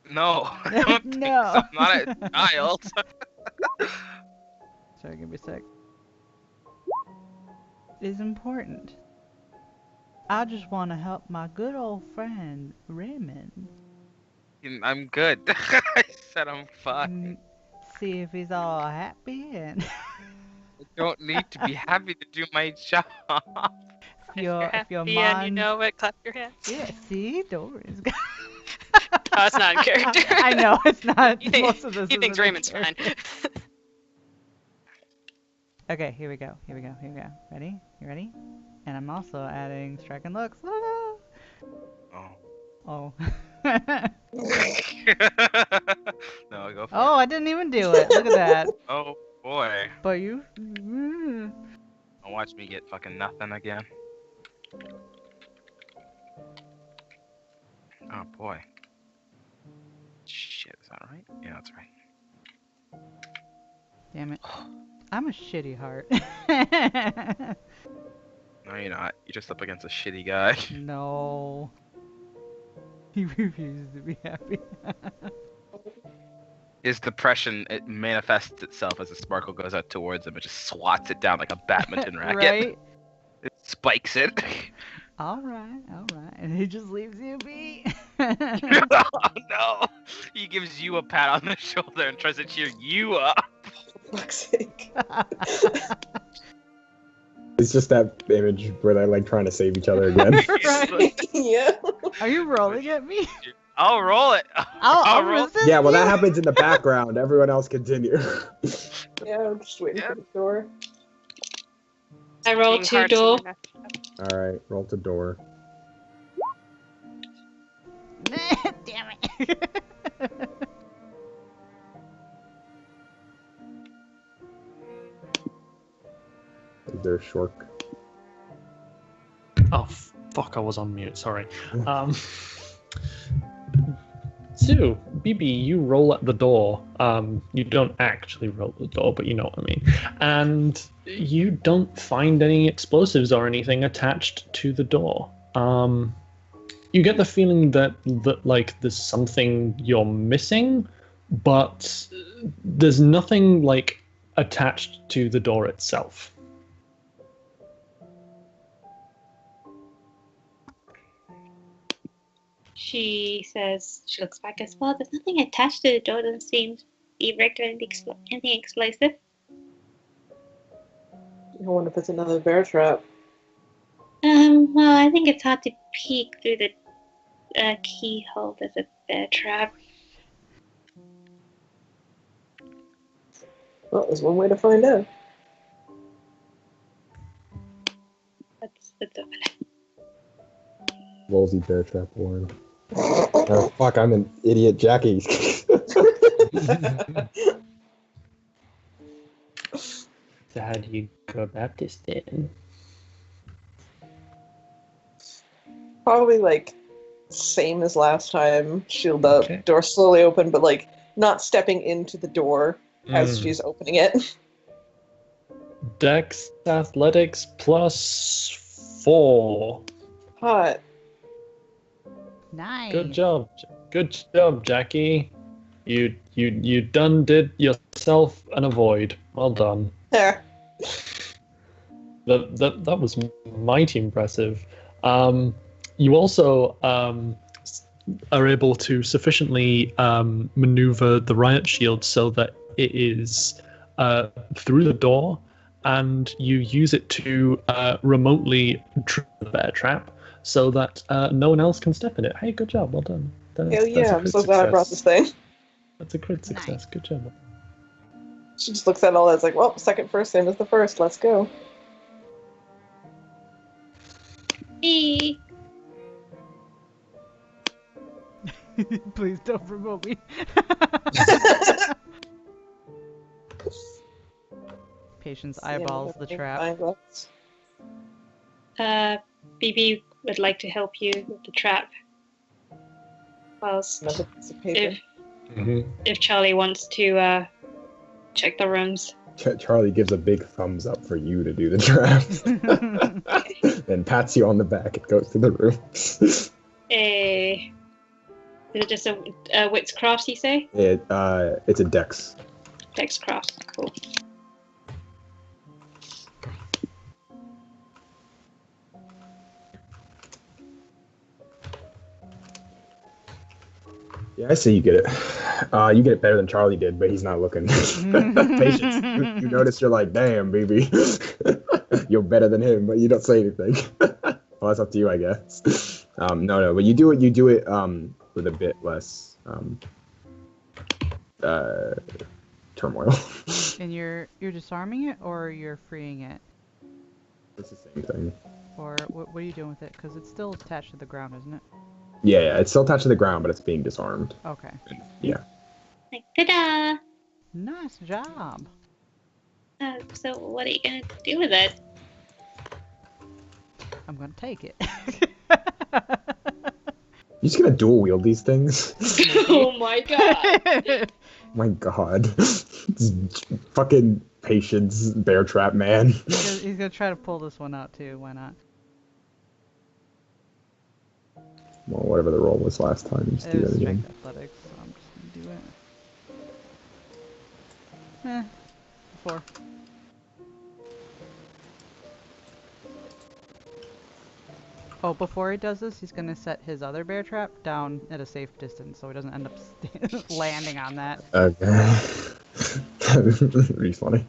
No. I don't think No. so. I'm not a child. Sorry, give me a sec. It's important. I just want to help my good old friend Raymond. I'm good. I said I'm fine. See if he's all happy and I don't need to be happy to do my job. if your happy and you mind. know it, clap your hands. Yeah, see, Doran's got. Oh, it's not in character. I know it's not. He, think, Most of this he thinks isn't in Raymond's fine. character. Okay, here we go. Here we go. Here we go. Ready? You ready? And I'm also adding striking looks. Ah! Oh. Oh. No, go for Oh, I didn't even do it. Look at that. it. Oh boy. But you. Don't watch me get fucking nothing again. Oh boy. Shit, is that right? Yeah, that's right. Damn it. I'm a shitty heart. No, you're not. You're just up against a shitty guy. No. He refuses to be happy. His depression, it manifests itself as the sparkle goes out towards him. It just swats it down like a badminton racket. Right? It spikes it. Alright, alright. And he just leaves you be. Oh no! He gives you a pat on the shoulder and tries to cheer you up. For fuck's sake. It's just that image where they're like trying to save each other again. Right? Yeah. Are you rolling at me? I'll roll it. I'll roll. resist Yeah, well, you. that happens in the background. Everyone else continue. Yeah, I'm just waiting Yeah. for the door. I roll Being 2 hearts in door. the neck. All right, roll to door. Damn it. Is there a shork? Oh, fuck, I was on mute, sorry. So, BB, you roll at the door. You don't actually roll at the door, but you know what I mean. And you don't find any explosives or anything attached to the door. You get the feeling that like there's something you're missing, but there's nothing like attached to the door itself. She says, she looks back as well. There's nothing attached to the door. Doesn't seem erect or anything explosive. I wonder if it's another bear trap. Well, I think it's hard to peek through the keyhole. There's a bear trap. Well, there's one way to find out. Let's open it. Woolsey bear trap one. Oh fuck! I'm an idiot, Jackie. So how do you go about this then? Probably like same as last time. Shield up, Okay. door slowly open, but like not stepping into the door as Mm. she's opening it. Dex Athletics +4. Hot. Nice. Good job. Good job, Jackie. You done did yourself an avoid. Well done. There. That was mighty impressive. You also are able to sufficiently maneuver the riot shield so that it is through the door, and you use it to remotely trip the bear trap so that no one else can step in it. Hey, good job. Well done. Hell That's yeah, a I'm crit so glad I brought this success. thing. That's a crit success. Good job. She just looks at all that, it's like, well, second first, same as the first, let's go. Hey. Please don't promote me. Patience eyeballs the trap. Spyglass. BB would like to help you with the trap. Whilst Another piece of paper. if Charlie wants to check the rooms. Charlie gives a big thumbs up for you to do the trap. Then pats you on the back and goes to the room. Is it just a wits craft, you say? It's a dex. Dex craft, cool. Yeah, I say you get it. You get it better than Charlie did, but he's not looking. Patience. You notice you're like, damn, baby. You're better than him, but you don't say anything. Well, that's up to you, I guess. No, but you do it with a bit less turmoil. And you're disarming it, or you're freeing it, It's the same thing. or what are you doing with it? Because it's still attached to the ground, isn't it? Yeah, it's still attached to the ground, but it's being disarmed. Okay. Yeah. Like, ta-da! Nice job. So what are you gonna do with it? I'm gonna take it. You just gonna dual wield these things? Oh my god! My god. This fucking patience bear trap man. He's gonna try to pull this one out too. Why not? Well, whatever the roll was last time, just do It that was again. strength athletics, so I'm just gonna do it. 4. Oh, before he does this, he's gonna set his other bear trap down at a safe distance, so he doesn't end up landing on that. Okay. That'd be funny.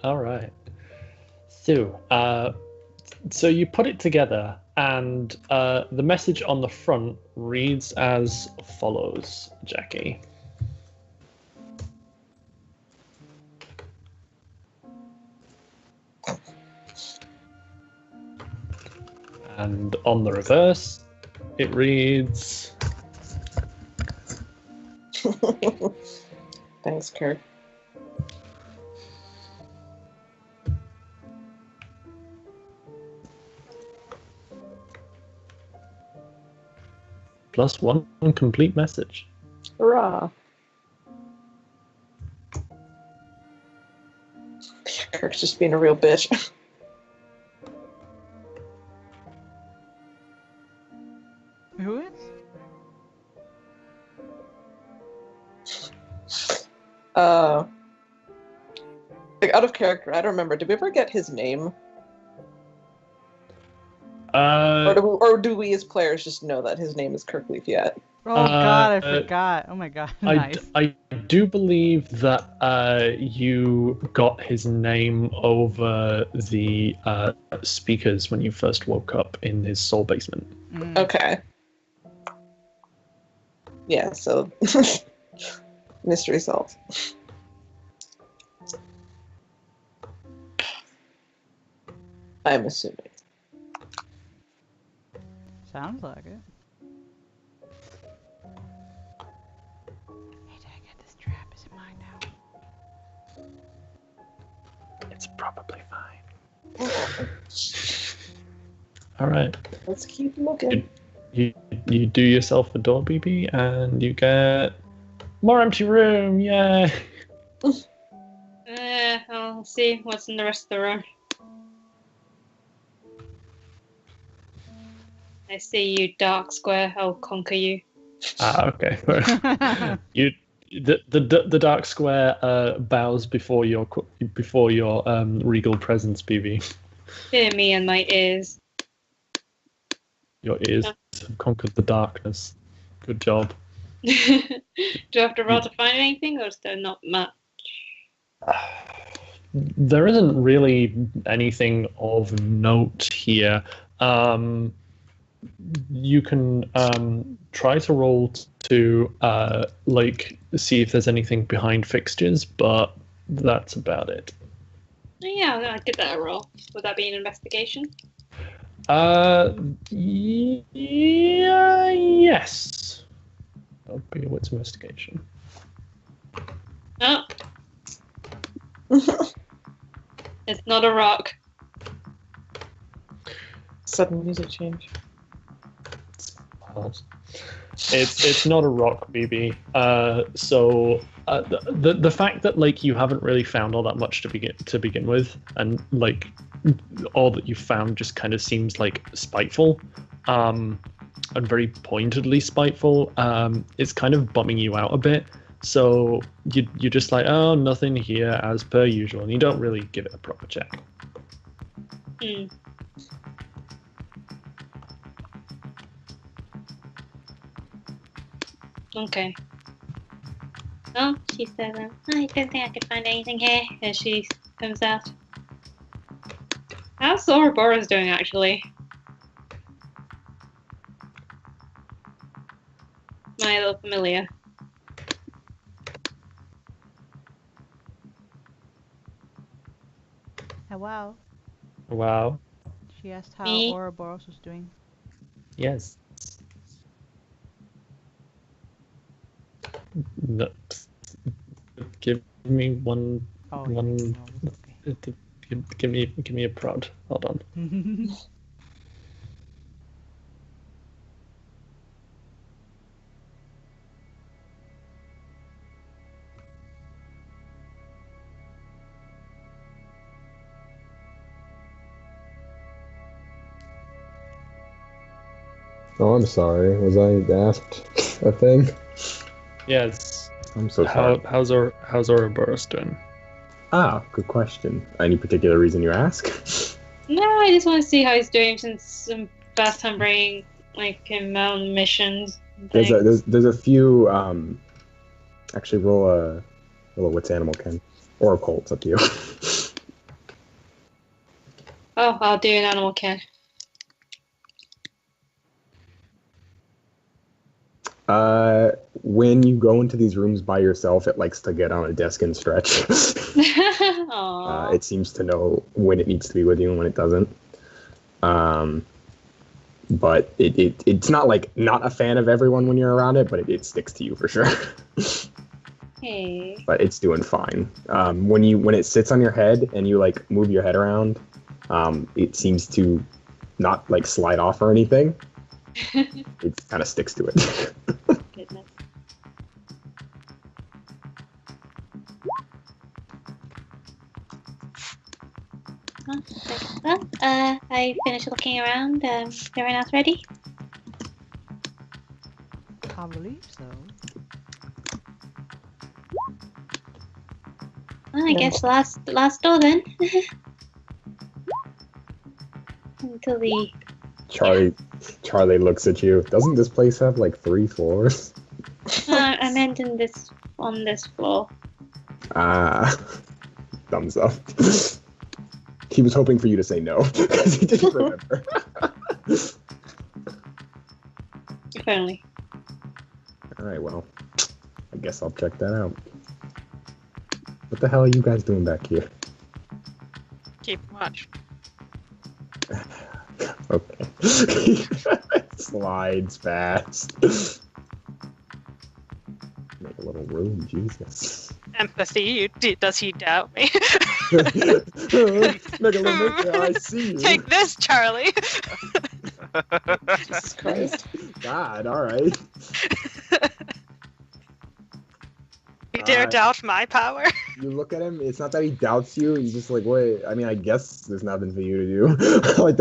All right. So you put it together, and the message on the front reads as follows, Jackie. And on the reverse, it reads... Thanks, Kirk. +1 complete message. Hurrah. Kirk's just being a real bitch. Who is? Like out of character, I don't remember. Did we ever get his name? Or do we as players just know that his name is Kirk Leafyat? Oh god, I forgot. Oh my god, nice. I do believe that you got his name over the speakers when you first woke up in his soul basement. Okay. Yeah, so mystery solved. I'm assuming. Sounds like it. Hey, did I get this trap? Is it mine now? It's probably fine. All right. Let's keep looking. You do yourself a door, BB, and you get more empty room. Yay! I'll see what's in the rest of the room. I see you, dark square. I'll conquer you. Okay. The dark square bows before your regal presence, BB. Hear me and my ears. Your ears have conquered the darkness. Good job. Do I have to roll to find anything, or is there not much? There isn't really anything of note here. You can try to roll to see if there's anything behind fixtures, but that's about it. Yeah, I'll give that a roll. Would that be an investigation? Yes. That would be a wits investigation. Oh. It's not a rock. Sudden music change. It's not a rock, BB. So the fact that you haven't really found all that much to begin with, and all that you've found just kind of seems spiteful, and very pointedly spiteful. It's kind of bumming you out a bit. So you're just oh, nothing here as per usual, and you don't really give it a proper check. Hmm. Okay. Oh, she says, I don't think I could find anything here as she comes out. How's Ouroboros doing, actually? My little familiar. Oh, wow. Wow. She asked how Me? Ouroboros was doing. Yes. No. Give me one. Oh, one. no, okay. Give me a prod. Hold on. Oh, I'm sorry. Was I asked a thing? Yes. I'm so sorry. How's Ouroboros doing? Ah, good question. Any particular reason you ask? No, I just want to see how he's doing since first time bringing him on missions. And things. There's a few. Actually, roll a wits animal, Ken, or a colt. It's up to you. Oh, I'll do an animal kin. When you go into these rooms by yourself, it likes to get on a desk and stretch. Aww. It seems to know when it needs to be with you and when it doesn't. But it's not not a fan of everyone when you're around it, but it sticks to you for sure. Hey. But it's doing fine. When it sits on your head and you move your head around, it seems to not slide off or anything. It kind of sticks to it. Goodness. Well, I finished looking around. Everyone else ready? I believe so. Well, I guess last door then. Until the Charlie looks at you. Doesn't this place have 3 floors? I meant on this floor. Thumbs up. He was hoping for you to say no because he didn't remember. If only. All right, well, I guess I'll check that out. What the hell are you guys doing back here? Keep watch. Okay. slides fast. Make a little room, Jesus. Empathy. Does he doubt me? Megalomancer, I see you. Take this, Charlie. Jesus Christ. God, alright. You dare doubt my power? You look at him, it's not that he doubts you, he's just like, wait, I mean, I guess there's nothing for you to do. Like,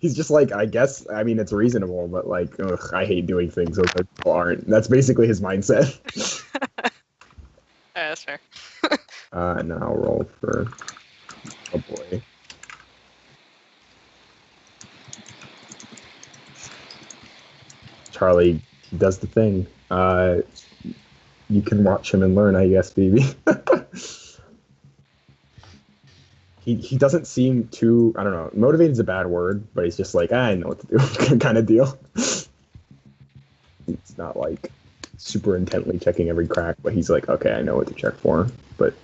he's just like, I guess, I mean, it's reasonable, but like, ugh, I hate doing things so that people aren't. That's basically his mindset. That's fair. Now I'll roll for, oh boy. Charlie does the thing. You can watch him and learn, I guess, baby. He doesn't seem too, I don't know, motivated is a bad word, but he's just like, I know what to do kind of deal. It's not like super intently checking every crack, but he's like, okay, I know what to check for, but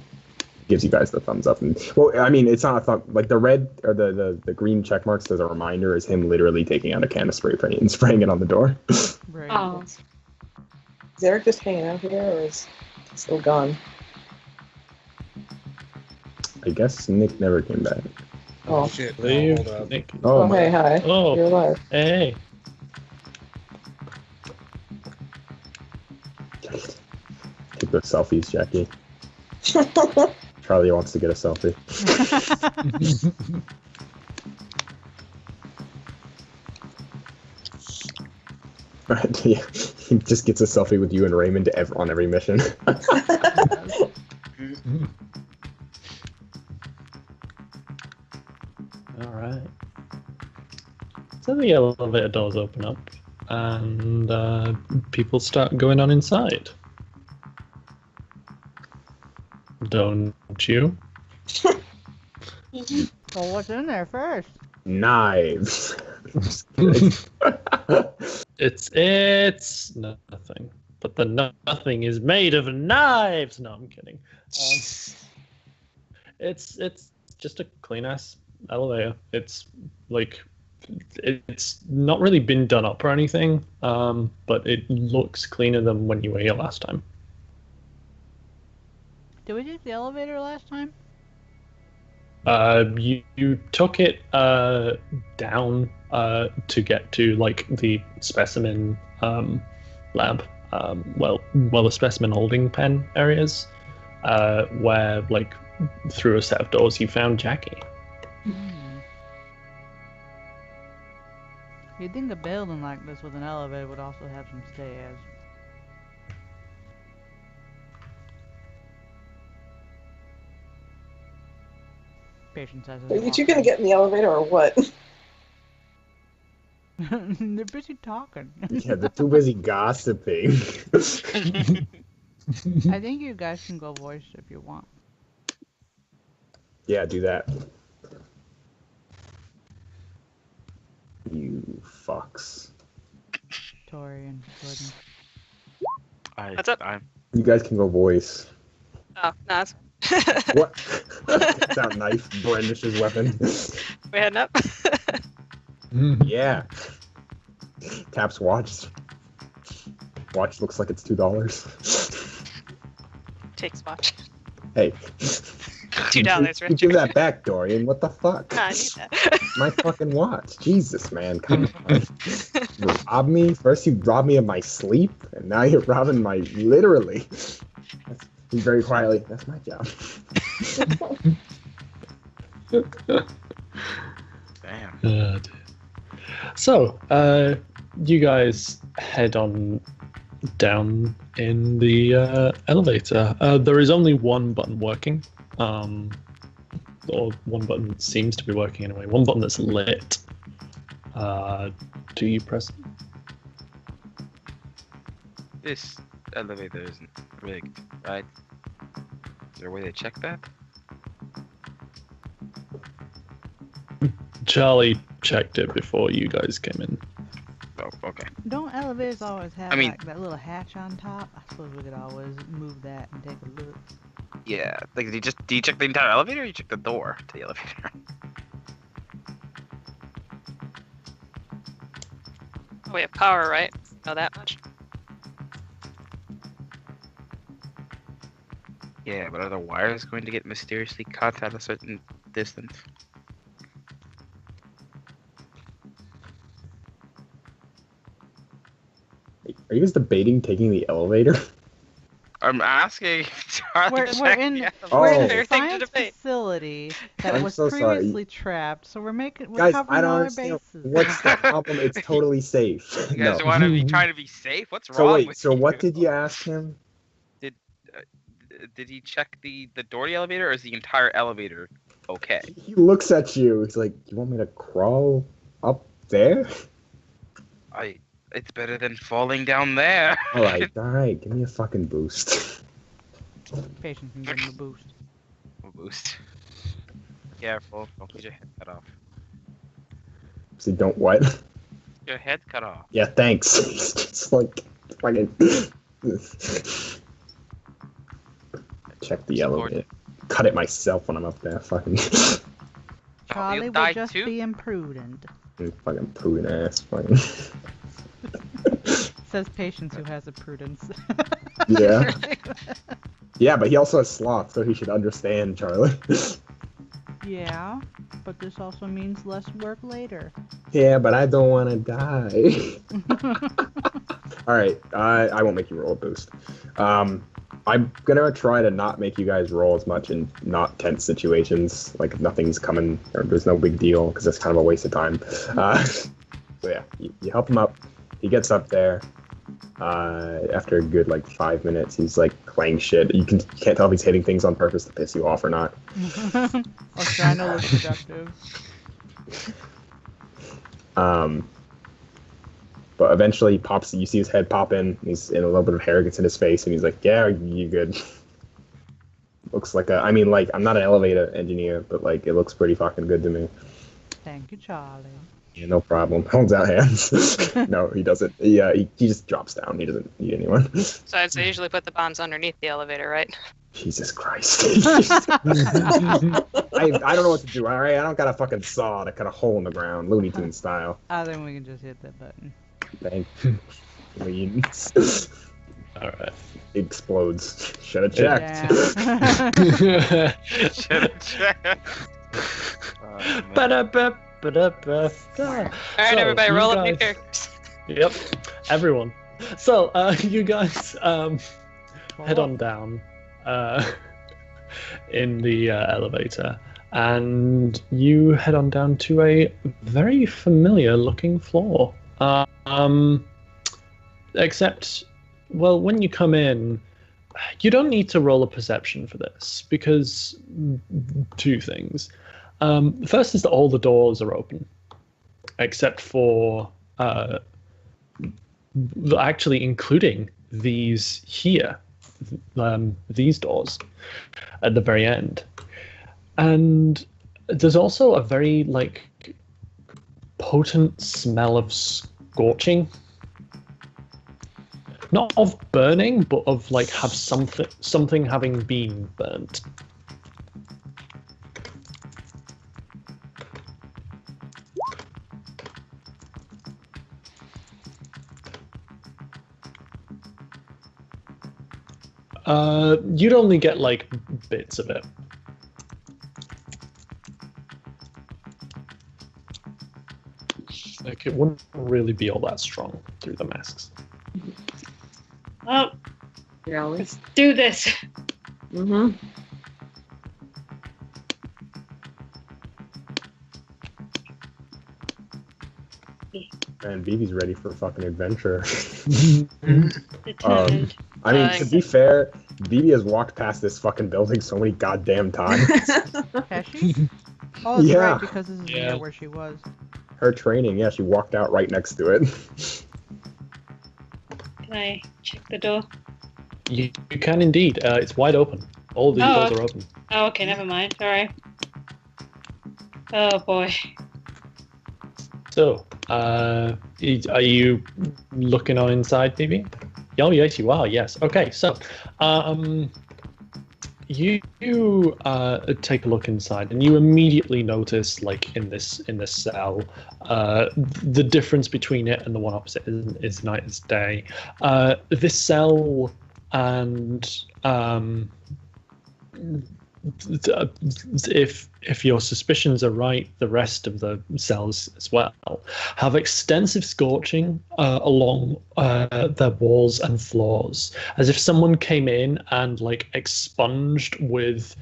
gives you guys the thumbs up. And well, I mean, it's not a thumb, like the red or the green check marks as a reminder is him literally taking out a can of spray paint and spraying it on the door. Right. Oh. Is Eric just hanging out here, or is he still gone? I guess Nick never came back. Oh. Shit, Leave. hold up. Nick. Oh, Oh, hey, hi. Oh. You're alive. Hey. Take those selfies, Jackie. Charlie wants to get a selfie. Right, yeah. He just gets a selfie with you and Raymond on every mission. Alright. So the elevator doors open up, and people start going on inside. Don't you? Well, what's in there first? Knives. Just kidding. It's nothing. But the nothing is made of knives. No, I'm kidding. It's just a clean ass elevator. It's like it's not really been done up or anything. But it looks cleaner than when you were here last time. Did we take the elevator last time? You took it down to get to like the specimen lab, well the specimen holding pen areas, where like through a set of doors you found Jackie. You'd think a building like this with an elevator would also have some stairs. Patience has Are you two gonna get in the elevator or what? They're busy talking. Yeah, they're too busy gossiping. I think you guys can go voice if you want. Yeah, do that. You fucks. Tori and Jordan. What's up? You guys can go voice. Oh, no. What? Takes out knife, brandishes weapon. We heading up? Yeah. Taps watch. Watch looks like it's $2. Takes watch. Hey. $2, You Richard. give that back, Dorian. What the fuck? No, I need that. My fucking watch. Jesus, man. Come on. You robbed me? First you robbed me of my sleep, and now you're robbing my... Literally. He's very quietly. That's my job. Damn. So, you guys head on down in the elevator. There is only one button working, or one button that seems to be working anyway. One button that's lit. Do you press? This elevator isn't rigged, right? Is there a way to check that? Charlie checked it before you guys came in. Oh, okay. Don't elevators always have I mean- like that little hatch on top? I suppose we could always move that and take a look. Yeah, like do you check the entire elevator or you check the door to the elevator? Oh, we have power, right? Know that much. Yeah, but are the wires going to get mysteriously cut at a certain distance? Are you guys debating taking the elevator? I'm asking Charlie We're, to we're check in the we're in Oh. a Fair thing to science debate. facility that I'm was so sorry. previously trapped, so we're Guys, covering I don't all our understand. bases. What's the problem? It's totally safe. You guys No. want to be trying to be safe? What's So wrong wait, with so you? what did you ask him? Did he check the door of the elevator, or is the entire elevator okay? He looks at you. He's like, "You want me to crawl up there?" It's better than falling down there. All right. Give me a fucking boost. Patience can give him a boost. A boost. Careful, don't get your head cut off. So don't what? Your head cut off. Yeah, thanks. It's like fucking. Check the elevator. Cut it myself when I'm up there. Fucking. Charlie you'll would die just too? be imprudent. Fucking pooing ass. Fucking. Says Patience who has a prudence. Yeah. Yeah, but he also has sloth, so he should understand, Charlie. Yeah, but this also means less work later. Yeah, but I don't want to die. Alright, I won't make you roll a boost. I'm gonna try to not make you guys roll as much in not tense situations, like if nothing's coming, or there's no big deal, because that's kind of a waste of time. So yeah, you help him up, he gets up there. After a good like 5 minutes, he's like playing shit. You can't tell if he's hitting things on purpose to piss you off or not. Or trying to look productive. But eventually he pops. You see his head pop in. He's in a little bit of hair gets in his face, and he's like, "Yeah, you good?" Looks like a. I mean, like I'm not an elevator engineer, but like it looks pretty fucking good to me. Thank you, Charlie. Yeah, no problem. Holds out hands. No, he doesn't. He just drops down. He doesn't need anyone. Besides, they usually put the bombs underneath the elevator, right? Jesus Christ. I don't know what to do. All right, I don't got a fucking saw to cut a hole in the ground, Looney Tunes style. I think we can just hit that button. Thank you. Alright. Explodes. Should have checked. Yeah. Should've checked. Oh, man. Ba-da-ba, ba-da-ba. Alright, So, everybody, you roll up new guys- characters. Yep, everyone. So, you guys head on down in the elevator, and you head on down to a very familiar-looking floor. Except, well, when you come in, you don't need to roll a perception for this, because two things. The first is that all the doors are open, except for actually including these here, these doors at the very end. And there's also a very like potent smell of scorching, not of burning, but of like have something having been burnt. You'd only get like bits of it. Like it wouldn't really be all that strong through the masks. Oh, Really? let's do this. Mm-hmm. Man, Vivi's ready for fucking adventure. Determined. I mean, to be fair, Vivi has walked past this fucking building so many goddamn times. Has she? Oh, that's Yeah. right, because this is Yeah. near where she was. Her training, yeah, she walked out right next to it. Can I check the door? You can indeed. It's wide open. All the Oh, doors are open. Oh, okay, never mind. Sorry. Oh boy. So, are you looking on inside, Phoebe? Oh, yes, you are. Yes. Okay. So, you take a look inside, and you immediately notice, like in this cell, the difference between it and the one opposite is night as day. This cell and if your suspicions are right, the rest of the cells as well have extensive scorching along their walls and floors, as if someone came in and like expunged with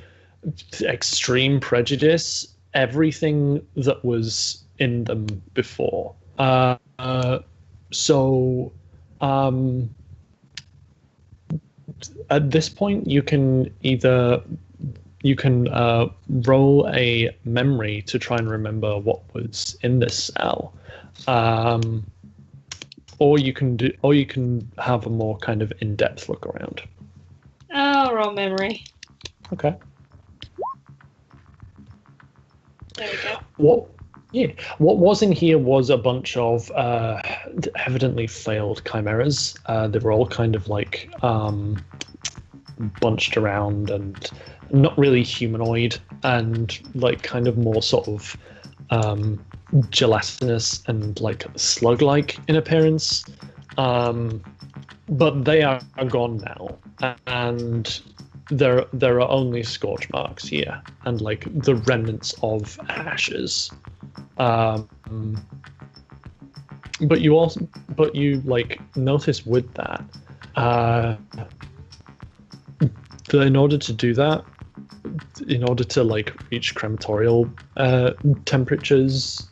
extreme prejudice everything that was in them before. So at this point, you can roll a memory to try and remember what was in this cell, or you can have a more kind of in-depth look around. Oh, roll memory. Okay. There we go. What was in here was a bunch of evidently failed chimeras. They were all kind of like bunched around and not really humanoid, and like kind of more sort of gelatinous and like slug-like in appearance. But they are gone now, and there are only scorch marks here and like the remnants of ashes. But you like notice with that that in order to do that, in order to like reach crematorial temperatures,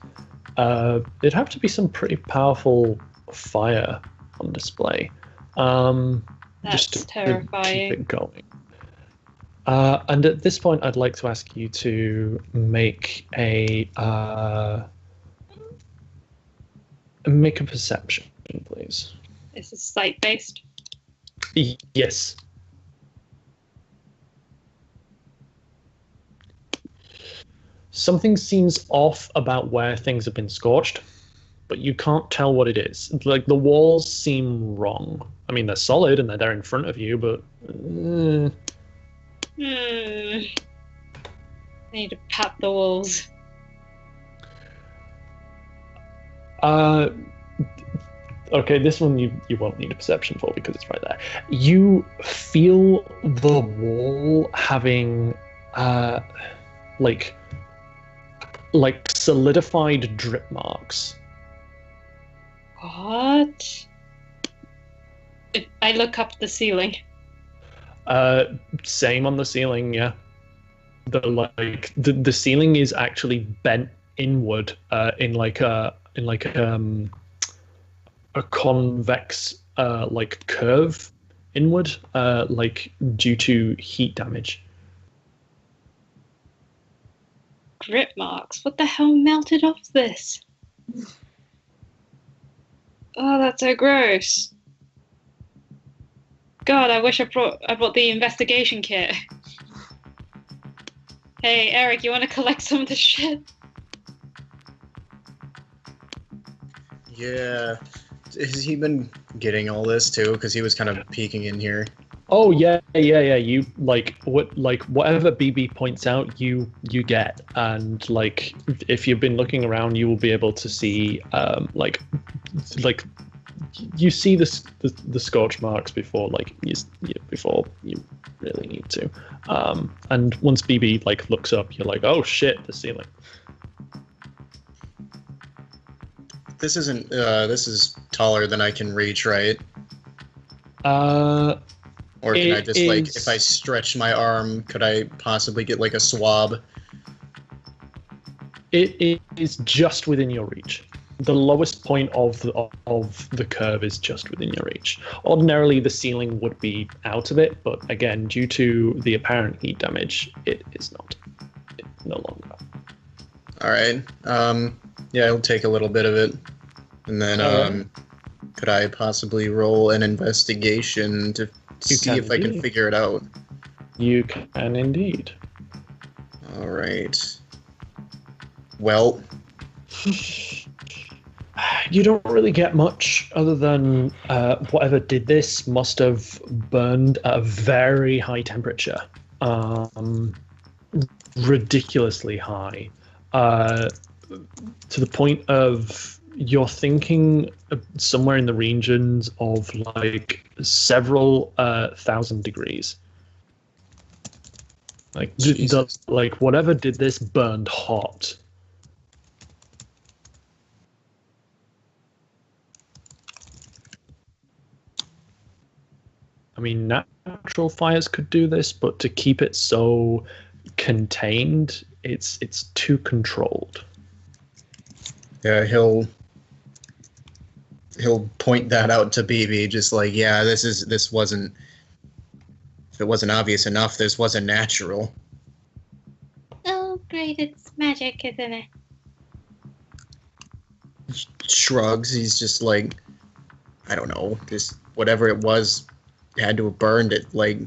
it'd have to be some pretty powerful fire on display. That's just to terrifying. keep it going. And at this point, I'd like to ask you to make a perception, please. This is sight-based. Yes. Something seems off about where things have been scorched, but you can't tell what it is. Like, the walls seem wrong. I mean, they're solid and they're there in front of you, but... I need to pat the walls. Okay, this one you won't need a perception for because it's right there. You feel the wall having like solidified drip marks. What? If I look up the ceiling. Same on the ceiling, yeah. The ceiling is actually bent inward in a convex like curve inward, like due to heat damage. Grip marks. What the hell melted off this? Oh, that's so gross. God, I wish I brought the investigation kit. Hey, Eric, you want to collect some of this shit? Yeah. Has he been getting all this too? Because he was kind of peeking in here. Oh yeah. You whatever BB points out, you get, and like if you've been looking around, you will be able to see like you see the scorch marks before before you really need to, and once BB like looks up, you're like, oh shit, the ceiling. This isn't. This is taller than I can reach, right? Or can I just like, if I stretch my arm, could I possibly get like a swab? It is just within your reach. The lowest point of the curve is just within your reach. Ordinarily, the ceiling would be out of it, but again, due to the apparent heat damage, it is not. It no longer. All right. Yeah, I'll take a little bit of it, and then could I possibly roll an investigation to see if I can figure it out? You can indeed. All right. Well, you don't really get much other than whatever did this must have burned at a very high temperature. ridiculously high, to the point of you're thinking somewhere in the regions of like several 1,000 degrees. Like like whatever did this burned hot. I mean, natural fires could do this, but to keep it so contained, it's too controlled. Yeah, he'll point that out to BB, just like, yeah, this wasn't. If it wasn't obvious enough, this wasn't natural. Oh, great! It's magic, isn't it? Shrugs. He's just like, I don't know, just whatever it was had to have burned it. Like,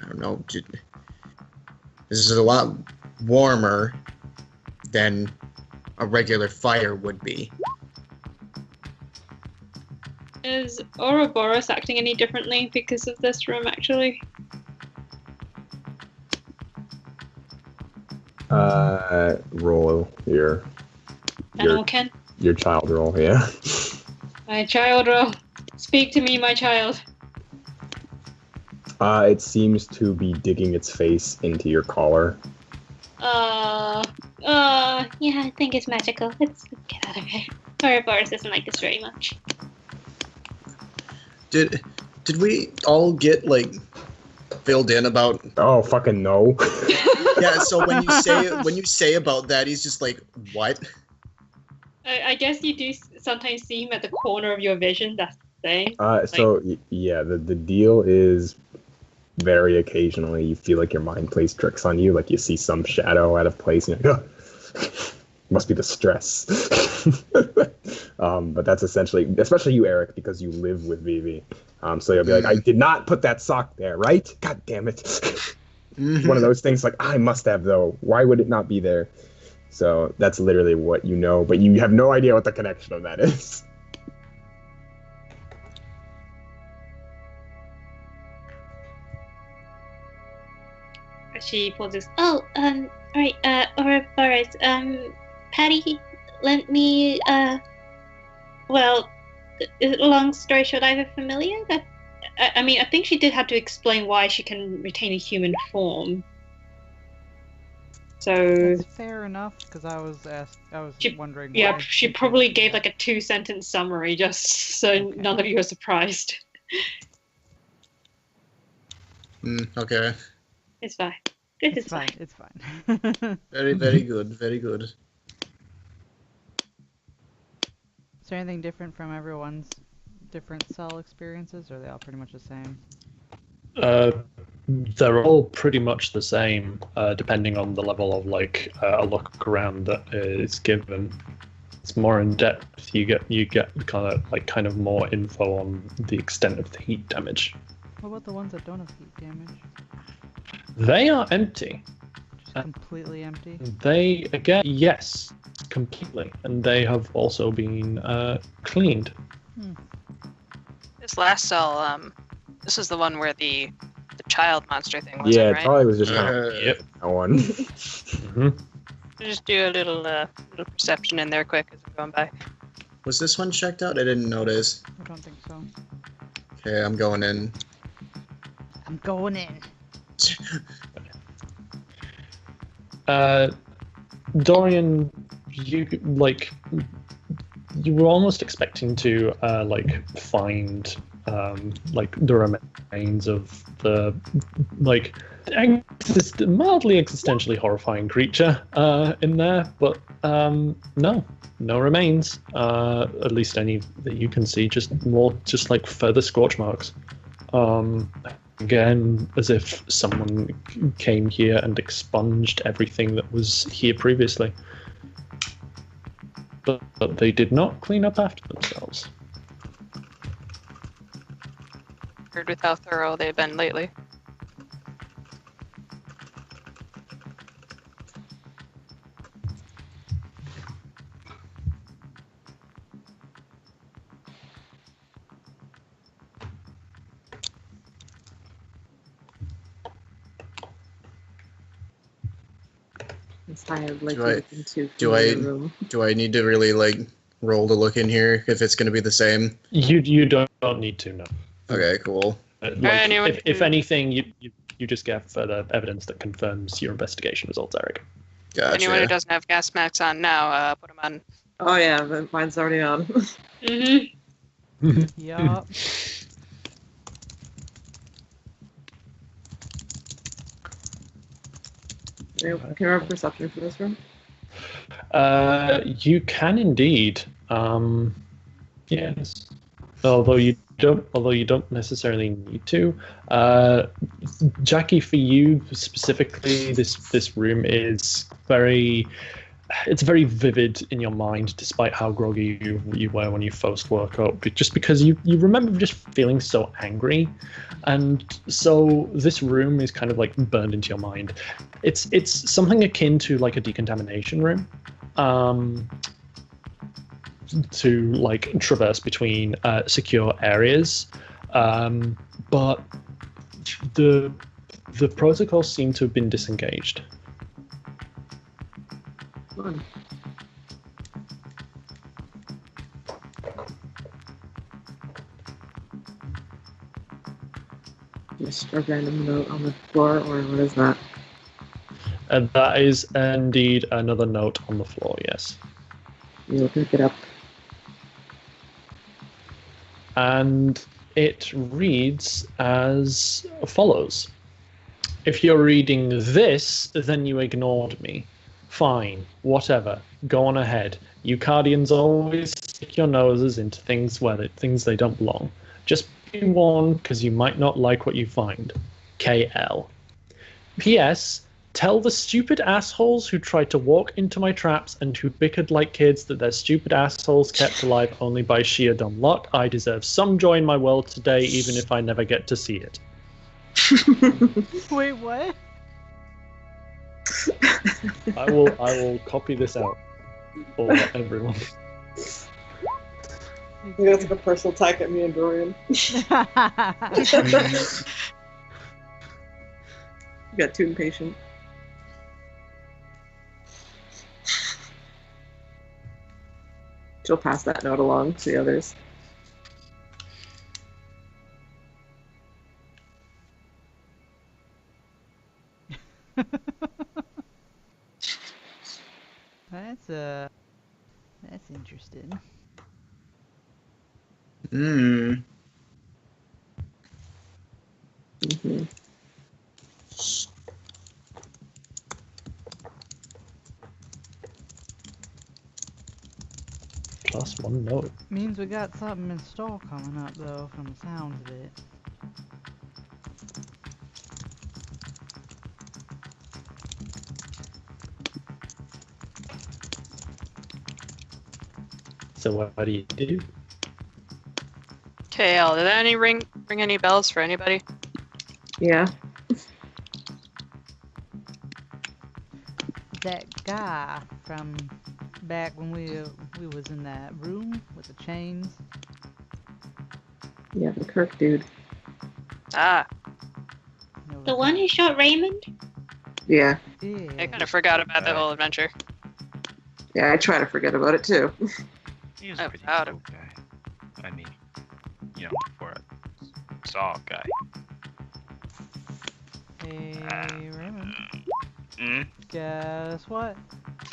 I don't know. This is a lot warmer than a regular fire would be. Is Ouroboros acting any differently because of this room, actually? Roll your Animal Ken? your child roll, yeah. My child roll. Speak to me, my child. It seems to be digging its face into your collar. Yeah, I think it's magical. Let's get out of here. Ouroboros doesn't like this very much. Did we all get like filled in about? Oh, fucking no. Yeah. So when you say about that, he's just like, what? I guess you do sometimes see him at the corner of your vision. That's the thing. Yeah, the deal is very occasionally you feel like your mind plays tricks on you, like you see some shadow out of place and you're like, oh, must be the stress. But that's essentially, especially you, Eric, because you live with Vivi. So you'll be like, I did not put that sock there, right? God damn it. One of those things like, I must have though. Why would it not be there? So that's literally what you know, but you have no idea what the connection of that is. She pauses. Oh, alright, Ouroboros, Patty lent me, well, long story short, I have a familiar that, I mean, I think she did have to explain why she can retain a human form. So... That's fair enough, because I was wondering yeah, why she probably gave like a 2-sentence summary just so none of you are surprised. Okay. It's fine. It's fine. fine. It's fine. Very, very good. Very good. Is there anything different from everyone's different cell experiences, or are they all pretty much the same? They're all pretty much the same, depending on the level of like a look around that is given. It's more in depth. You get kind of more info on the extent of the heat damage. What about the ones that don't have heat damage? They are empty. Just completely empty? They, again, yes, completely. And they have also been cleaned. This last cell, this is the one where the child monster thing was, yeah, right? it probably was just Yep. that one. Just do a little perception in there quick as we're going by. Was this one checked out? I didn't notice. I don't think so. Okay, I'm going in. I'm going in. Dorian, you were almost expecting to find the remains of the mildly existentially horrifying creature in there, but no remains. At least any that you can see, just like further scorch marks. Again, as if someone came here and expunged everything that was here previously. But they did not clean up after themselves. Heard with how thorough they've been lately. Since I would like Do to I- look into do I- the room. Do I need to really like roll to look in here if it's going to be the same? You don't need to, no. Okay, cool. Like, anyone if who- anything, you just get further evidence that confirms your investigation results, Eric. Anyone who Gotcha. doesn't have gas masks on now, put them on. Oh yeah, but mine's already on. Mm-hmm. Yup. Can I have perception for this room? You can indeed. Yes. Although you don't necessarily need to. Jackie, for you specifically, this room is it's very vivid in your mind, despite how groggy you were when you first woke up. Just because you remember just feeling so angry, and so this room is kind of like burned into your mind. It's something akin to like a decontamination room. To like traverse between secure areas, but the protocols seem to have been disengaged. Fun. Just a random note on the floor, or what is that? And that is indeed another note on the floor. Yes. You'll pick it up. And it reads as follows. If you're reading this, then you ignored me. Fine, whatever. Go on ahead. You Cardians always stick your noses into things things they don't belong. Just be warned, because you might not like what you find. KL. P.S. Tell the stupid assholes who tried to walk into my traps and who bickered like kids that they're stupid assholes kept alive only by sheer dumb luck. I deserve some joy in my world today, even if I never get to see it. Wait, what? I will copy this out for everyone. You guys took a personal attack at me and Dorian. You got too impatient. She'll pass that note along to the others. That's interesting. Hmm. Mm-hmm. Plus one note. Means we got something in store coming up, though, from the sounds of it. So what do you do? KL, did that ring any bells for anybody? Yeah. That guy from back when we was in that room with the chains. Yeah, the Kirk dude. Ah, You know, The was one that- who shot Raymond? Yeah. Yeah. I kind of forgot about the whole adventure. Yeah, I try to forget about it too. He was Oh, a pretty proud cool guy. I mean, you know, for a Saw guy. Hey, Raymond. Mm? Guess what?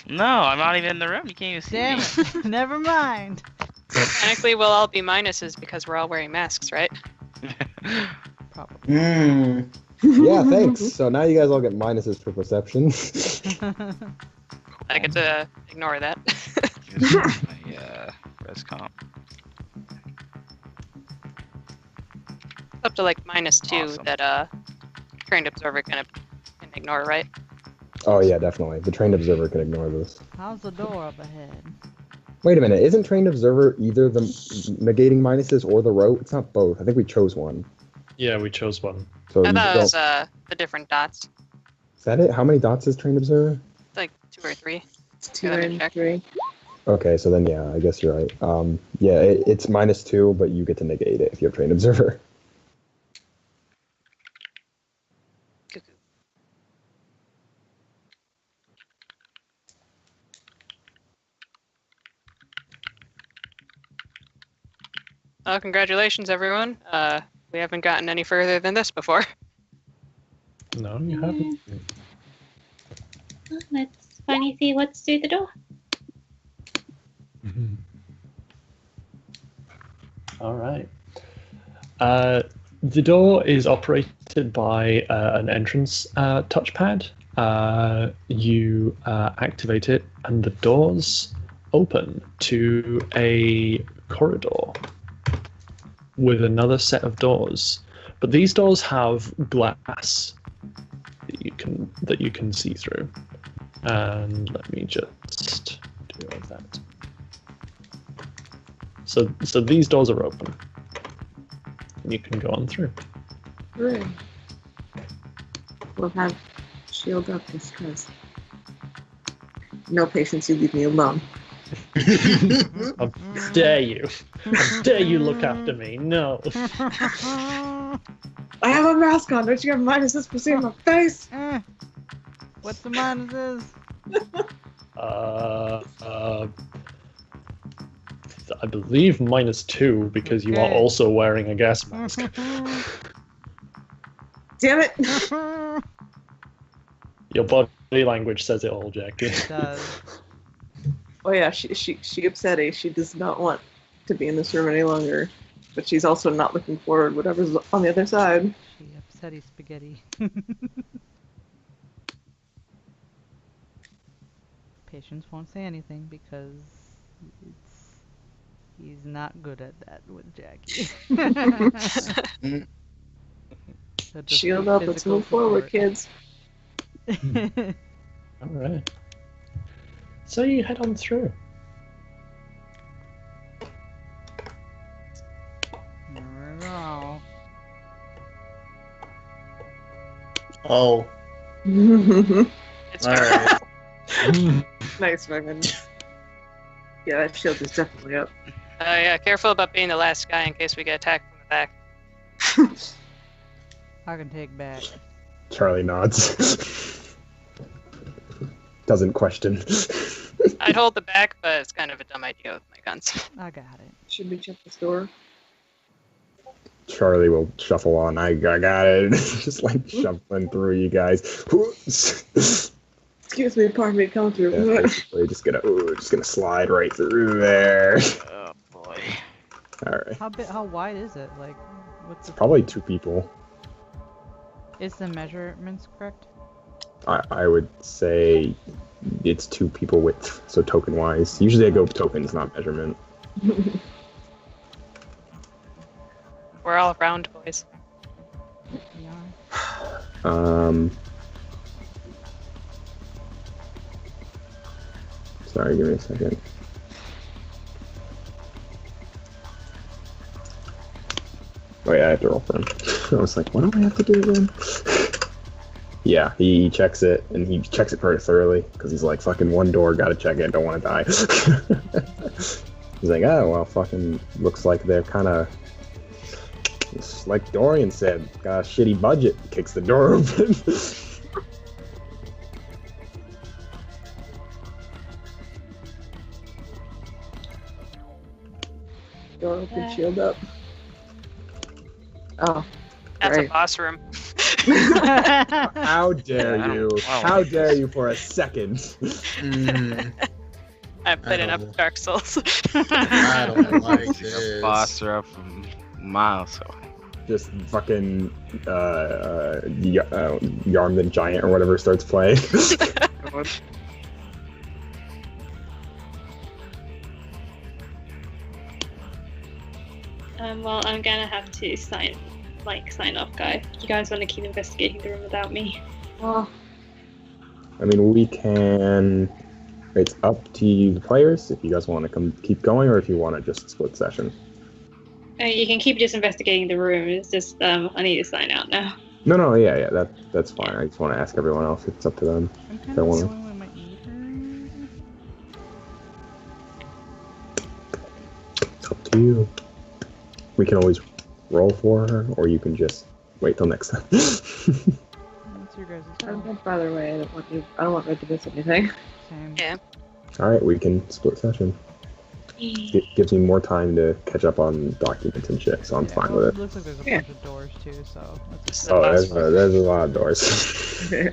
No, I'm not even in the room. You can't even see Damn me. it. Never mind. Technically, we'll all be minuses because we're all wearing masks, right? Probably. Hmm. Yeah, thanks. So now you guys all get minuses for perception. I get to ignore that. Here's my res comp. Up to like -2 Awesome. that trained observer can ignore, right? Oh yeah, definitely. The trained observer can ignore this. How's the door up ahead? Wait a minute, isn't trained observer either the negating minuses or the row? It's not both. I think we chose one. Yeah, we chose one. So I you thought it don't... was the different dots, Is that it? How many dots is trained observer? like 2 or 3. It's 2 Yeah, let me and check. 3. Okay, so then yeah, I guess you're right. Yeah, it's -2, but you get to negate it if you have trained observer. Cuckoo. Congratulations, everyone. We haven't gotten any further than this before. No, you haven't. Well, let's finally see what's through the door. All right. The door is operated by an entrance touchpad. You activate it, and the doors open to a corridor with another set of doors. But these doors have glass that you can see through. And let me just do that. So these doors are open. You can go on through. Hooray. We'll have shield up this stress. No patience, you leave me alone. How dare you? How dare you look after me? No. I have a mask on, don't you have minuses for seeing my face? What's the minuses? I believe -2 because you are Okay. also wearing a gas mask. Damn it! Your body language says it all, Jackie. It does. Oh yeah, she upsetty. She does not want to be in this room any longer. But she's also not looking forward whatever's on the other side. She upsetty spaghetti. Patience won't say anything because he's not good at that with Jackie. He'll just Shield be up, let's physical move forward, support. kids. All right. So you head on through. Not at all. Oh, It's alright. Nice, Raven. Yeah, that shield is definitely up. Yeah, careful about being the last guy in case we get attacked from the back. I can take back. Charlie nods. Doesn't question. I'd hold the back, but it's kind of a dumb idea with my guns. I got it. Should we check this door? Charlie will shuffle on. I got it. Just like shuffling through you guys. Excuse me, pardon me, come through. Yeah, basically just gonna slide right through there. Oh boy. All right. How wide is it? Like, what's the Probably 2 people. Is the measurements correct? I would say it's 2 people width, so token wise. Usually I go tokens, not measurement. We're all round boys. Yeah. Sorry, give me a second. Oh yeah, I have to roll for him. I was like, what do I have to do again? Yeah, he checks it, and he checks it very thoroughly, because he's like, fucking one door, gotta check it, don't want to die. He's like, oh, well, fucking looks like they're kind of, like Dorian said, got a shitty budget. Kicks the door open. Door open, shield up. Oh, That's great. a boss room. How dare you? Wow. How dare you for a second? I put I enough don't- Dark Souls. I don't like The this. boss are up from miles away. Just fucking Yarm the Giant or whatever starts playing. Well, I'm gonna have to sign off, guys. You guys want to keep investigating the room without me? Oh, I mean, we can. It's up to you, the players, if you guys want to keep going, or if you want to just split session. You can keep just investigating the room. It's just I need to sign out now. No, yeah, that's fine. I just want to ask everyone else if it's up to them. I'm kind Don't of wanna- feeling we might need her. It's up to you. We can always roll for her, or you can just wait till next time. What's your guys' I'm call? not farther away. I don't want Red to miss anything. Same. Yeah. All right, we can split session. It gives me more time to catch up on documents and shit, so I'm fine with it. Looks like there's a Yeah. bunch of doors too, so. This is a Oh, boss there's a lot of doors. We're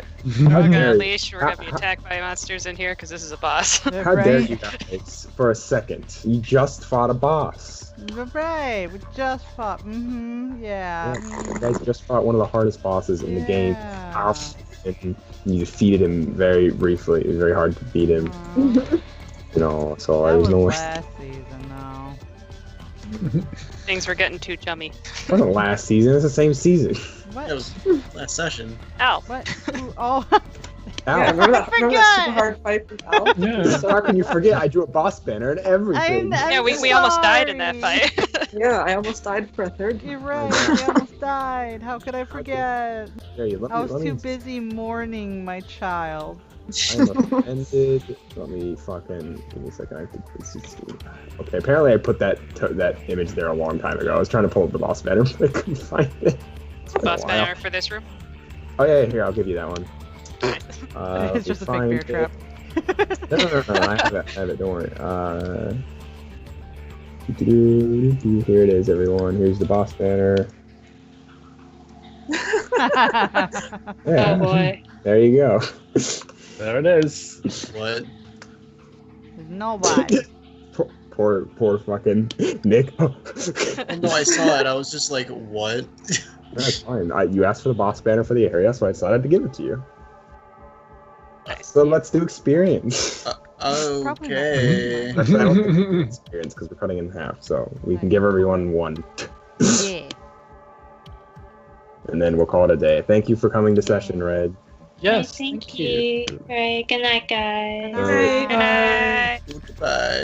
How gonna dare you. unleash. We're gonna be attacked by monsters in here because this is a boss. How dare you guys? For a second, you just fought a boss. Right, we just fought. Yeah. You guys just fought one of the hardest bosses in the game. Yeah. Powerful, and you defeated him very briefly. It was very hard to beat him. You know, so That there was was no way. last season, though. Things were getting too chummy. It wasn't last season. It's the same season. What? That was last session. Ow. What? Ooh, oh. Ow. Yeah, remember that forgot. super hard fight with Al? Yeah. So how can you forget? I drew a boss banner and everything. Yeah, we almost died in that sorry. fight. Yeah, I almost died for a third time. You're right. We almost died. How could I forget? Here, let I me, was let too me, busy mourning my child. I'm offended. Let me fucking give me a second. I have to, okay, apparently I put that image there a long time ago. I was trying to pull up the boss banner, but I couldn't find it. It's been a Boss while. banner for this room. Oh yeah, here I'll give you that one. It's just a fake bear trap. No, I have it. Don't worry. Here it is, everyone. Here's the boss banner. Yeah, Oh boy. there you go. There it is. What? There's nobody. Poor fucking Nick. Oh, no, I saw it. I was just like, what? That's fine. You asked for the boss banner for the area, so I decided to give it to you. Nice. So let's do experience. Okay. Actually, I don't think we do experience because we're cutting in half, so we can give everyone one. Yeah. And then we'll call it a day. Thank you for coming to session, Red. Yes. Thank you. Alright, good night, guys. Good night. Good night. Goodbye.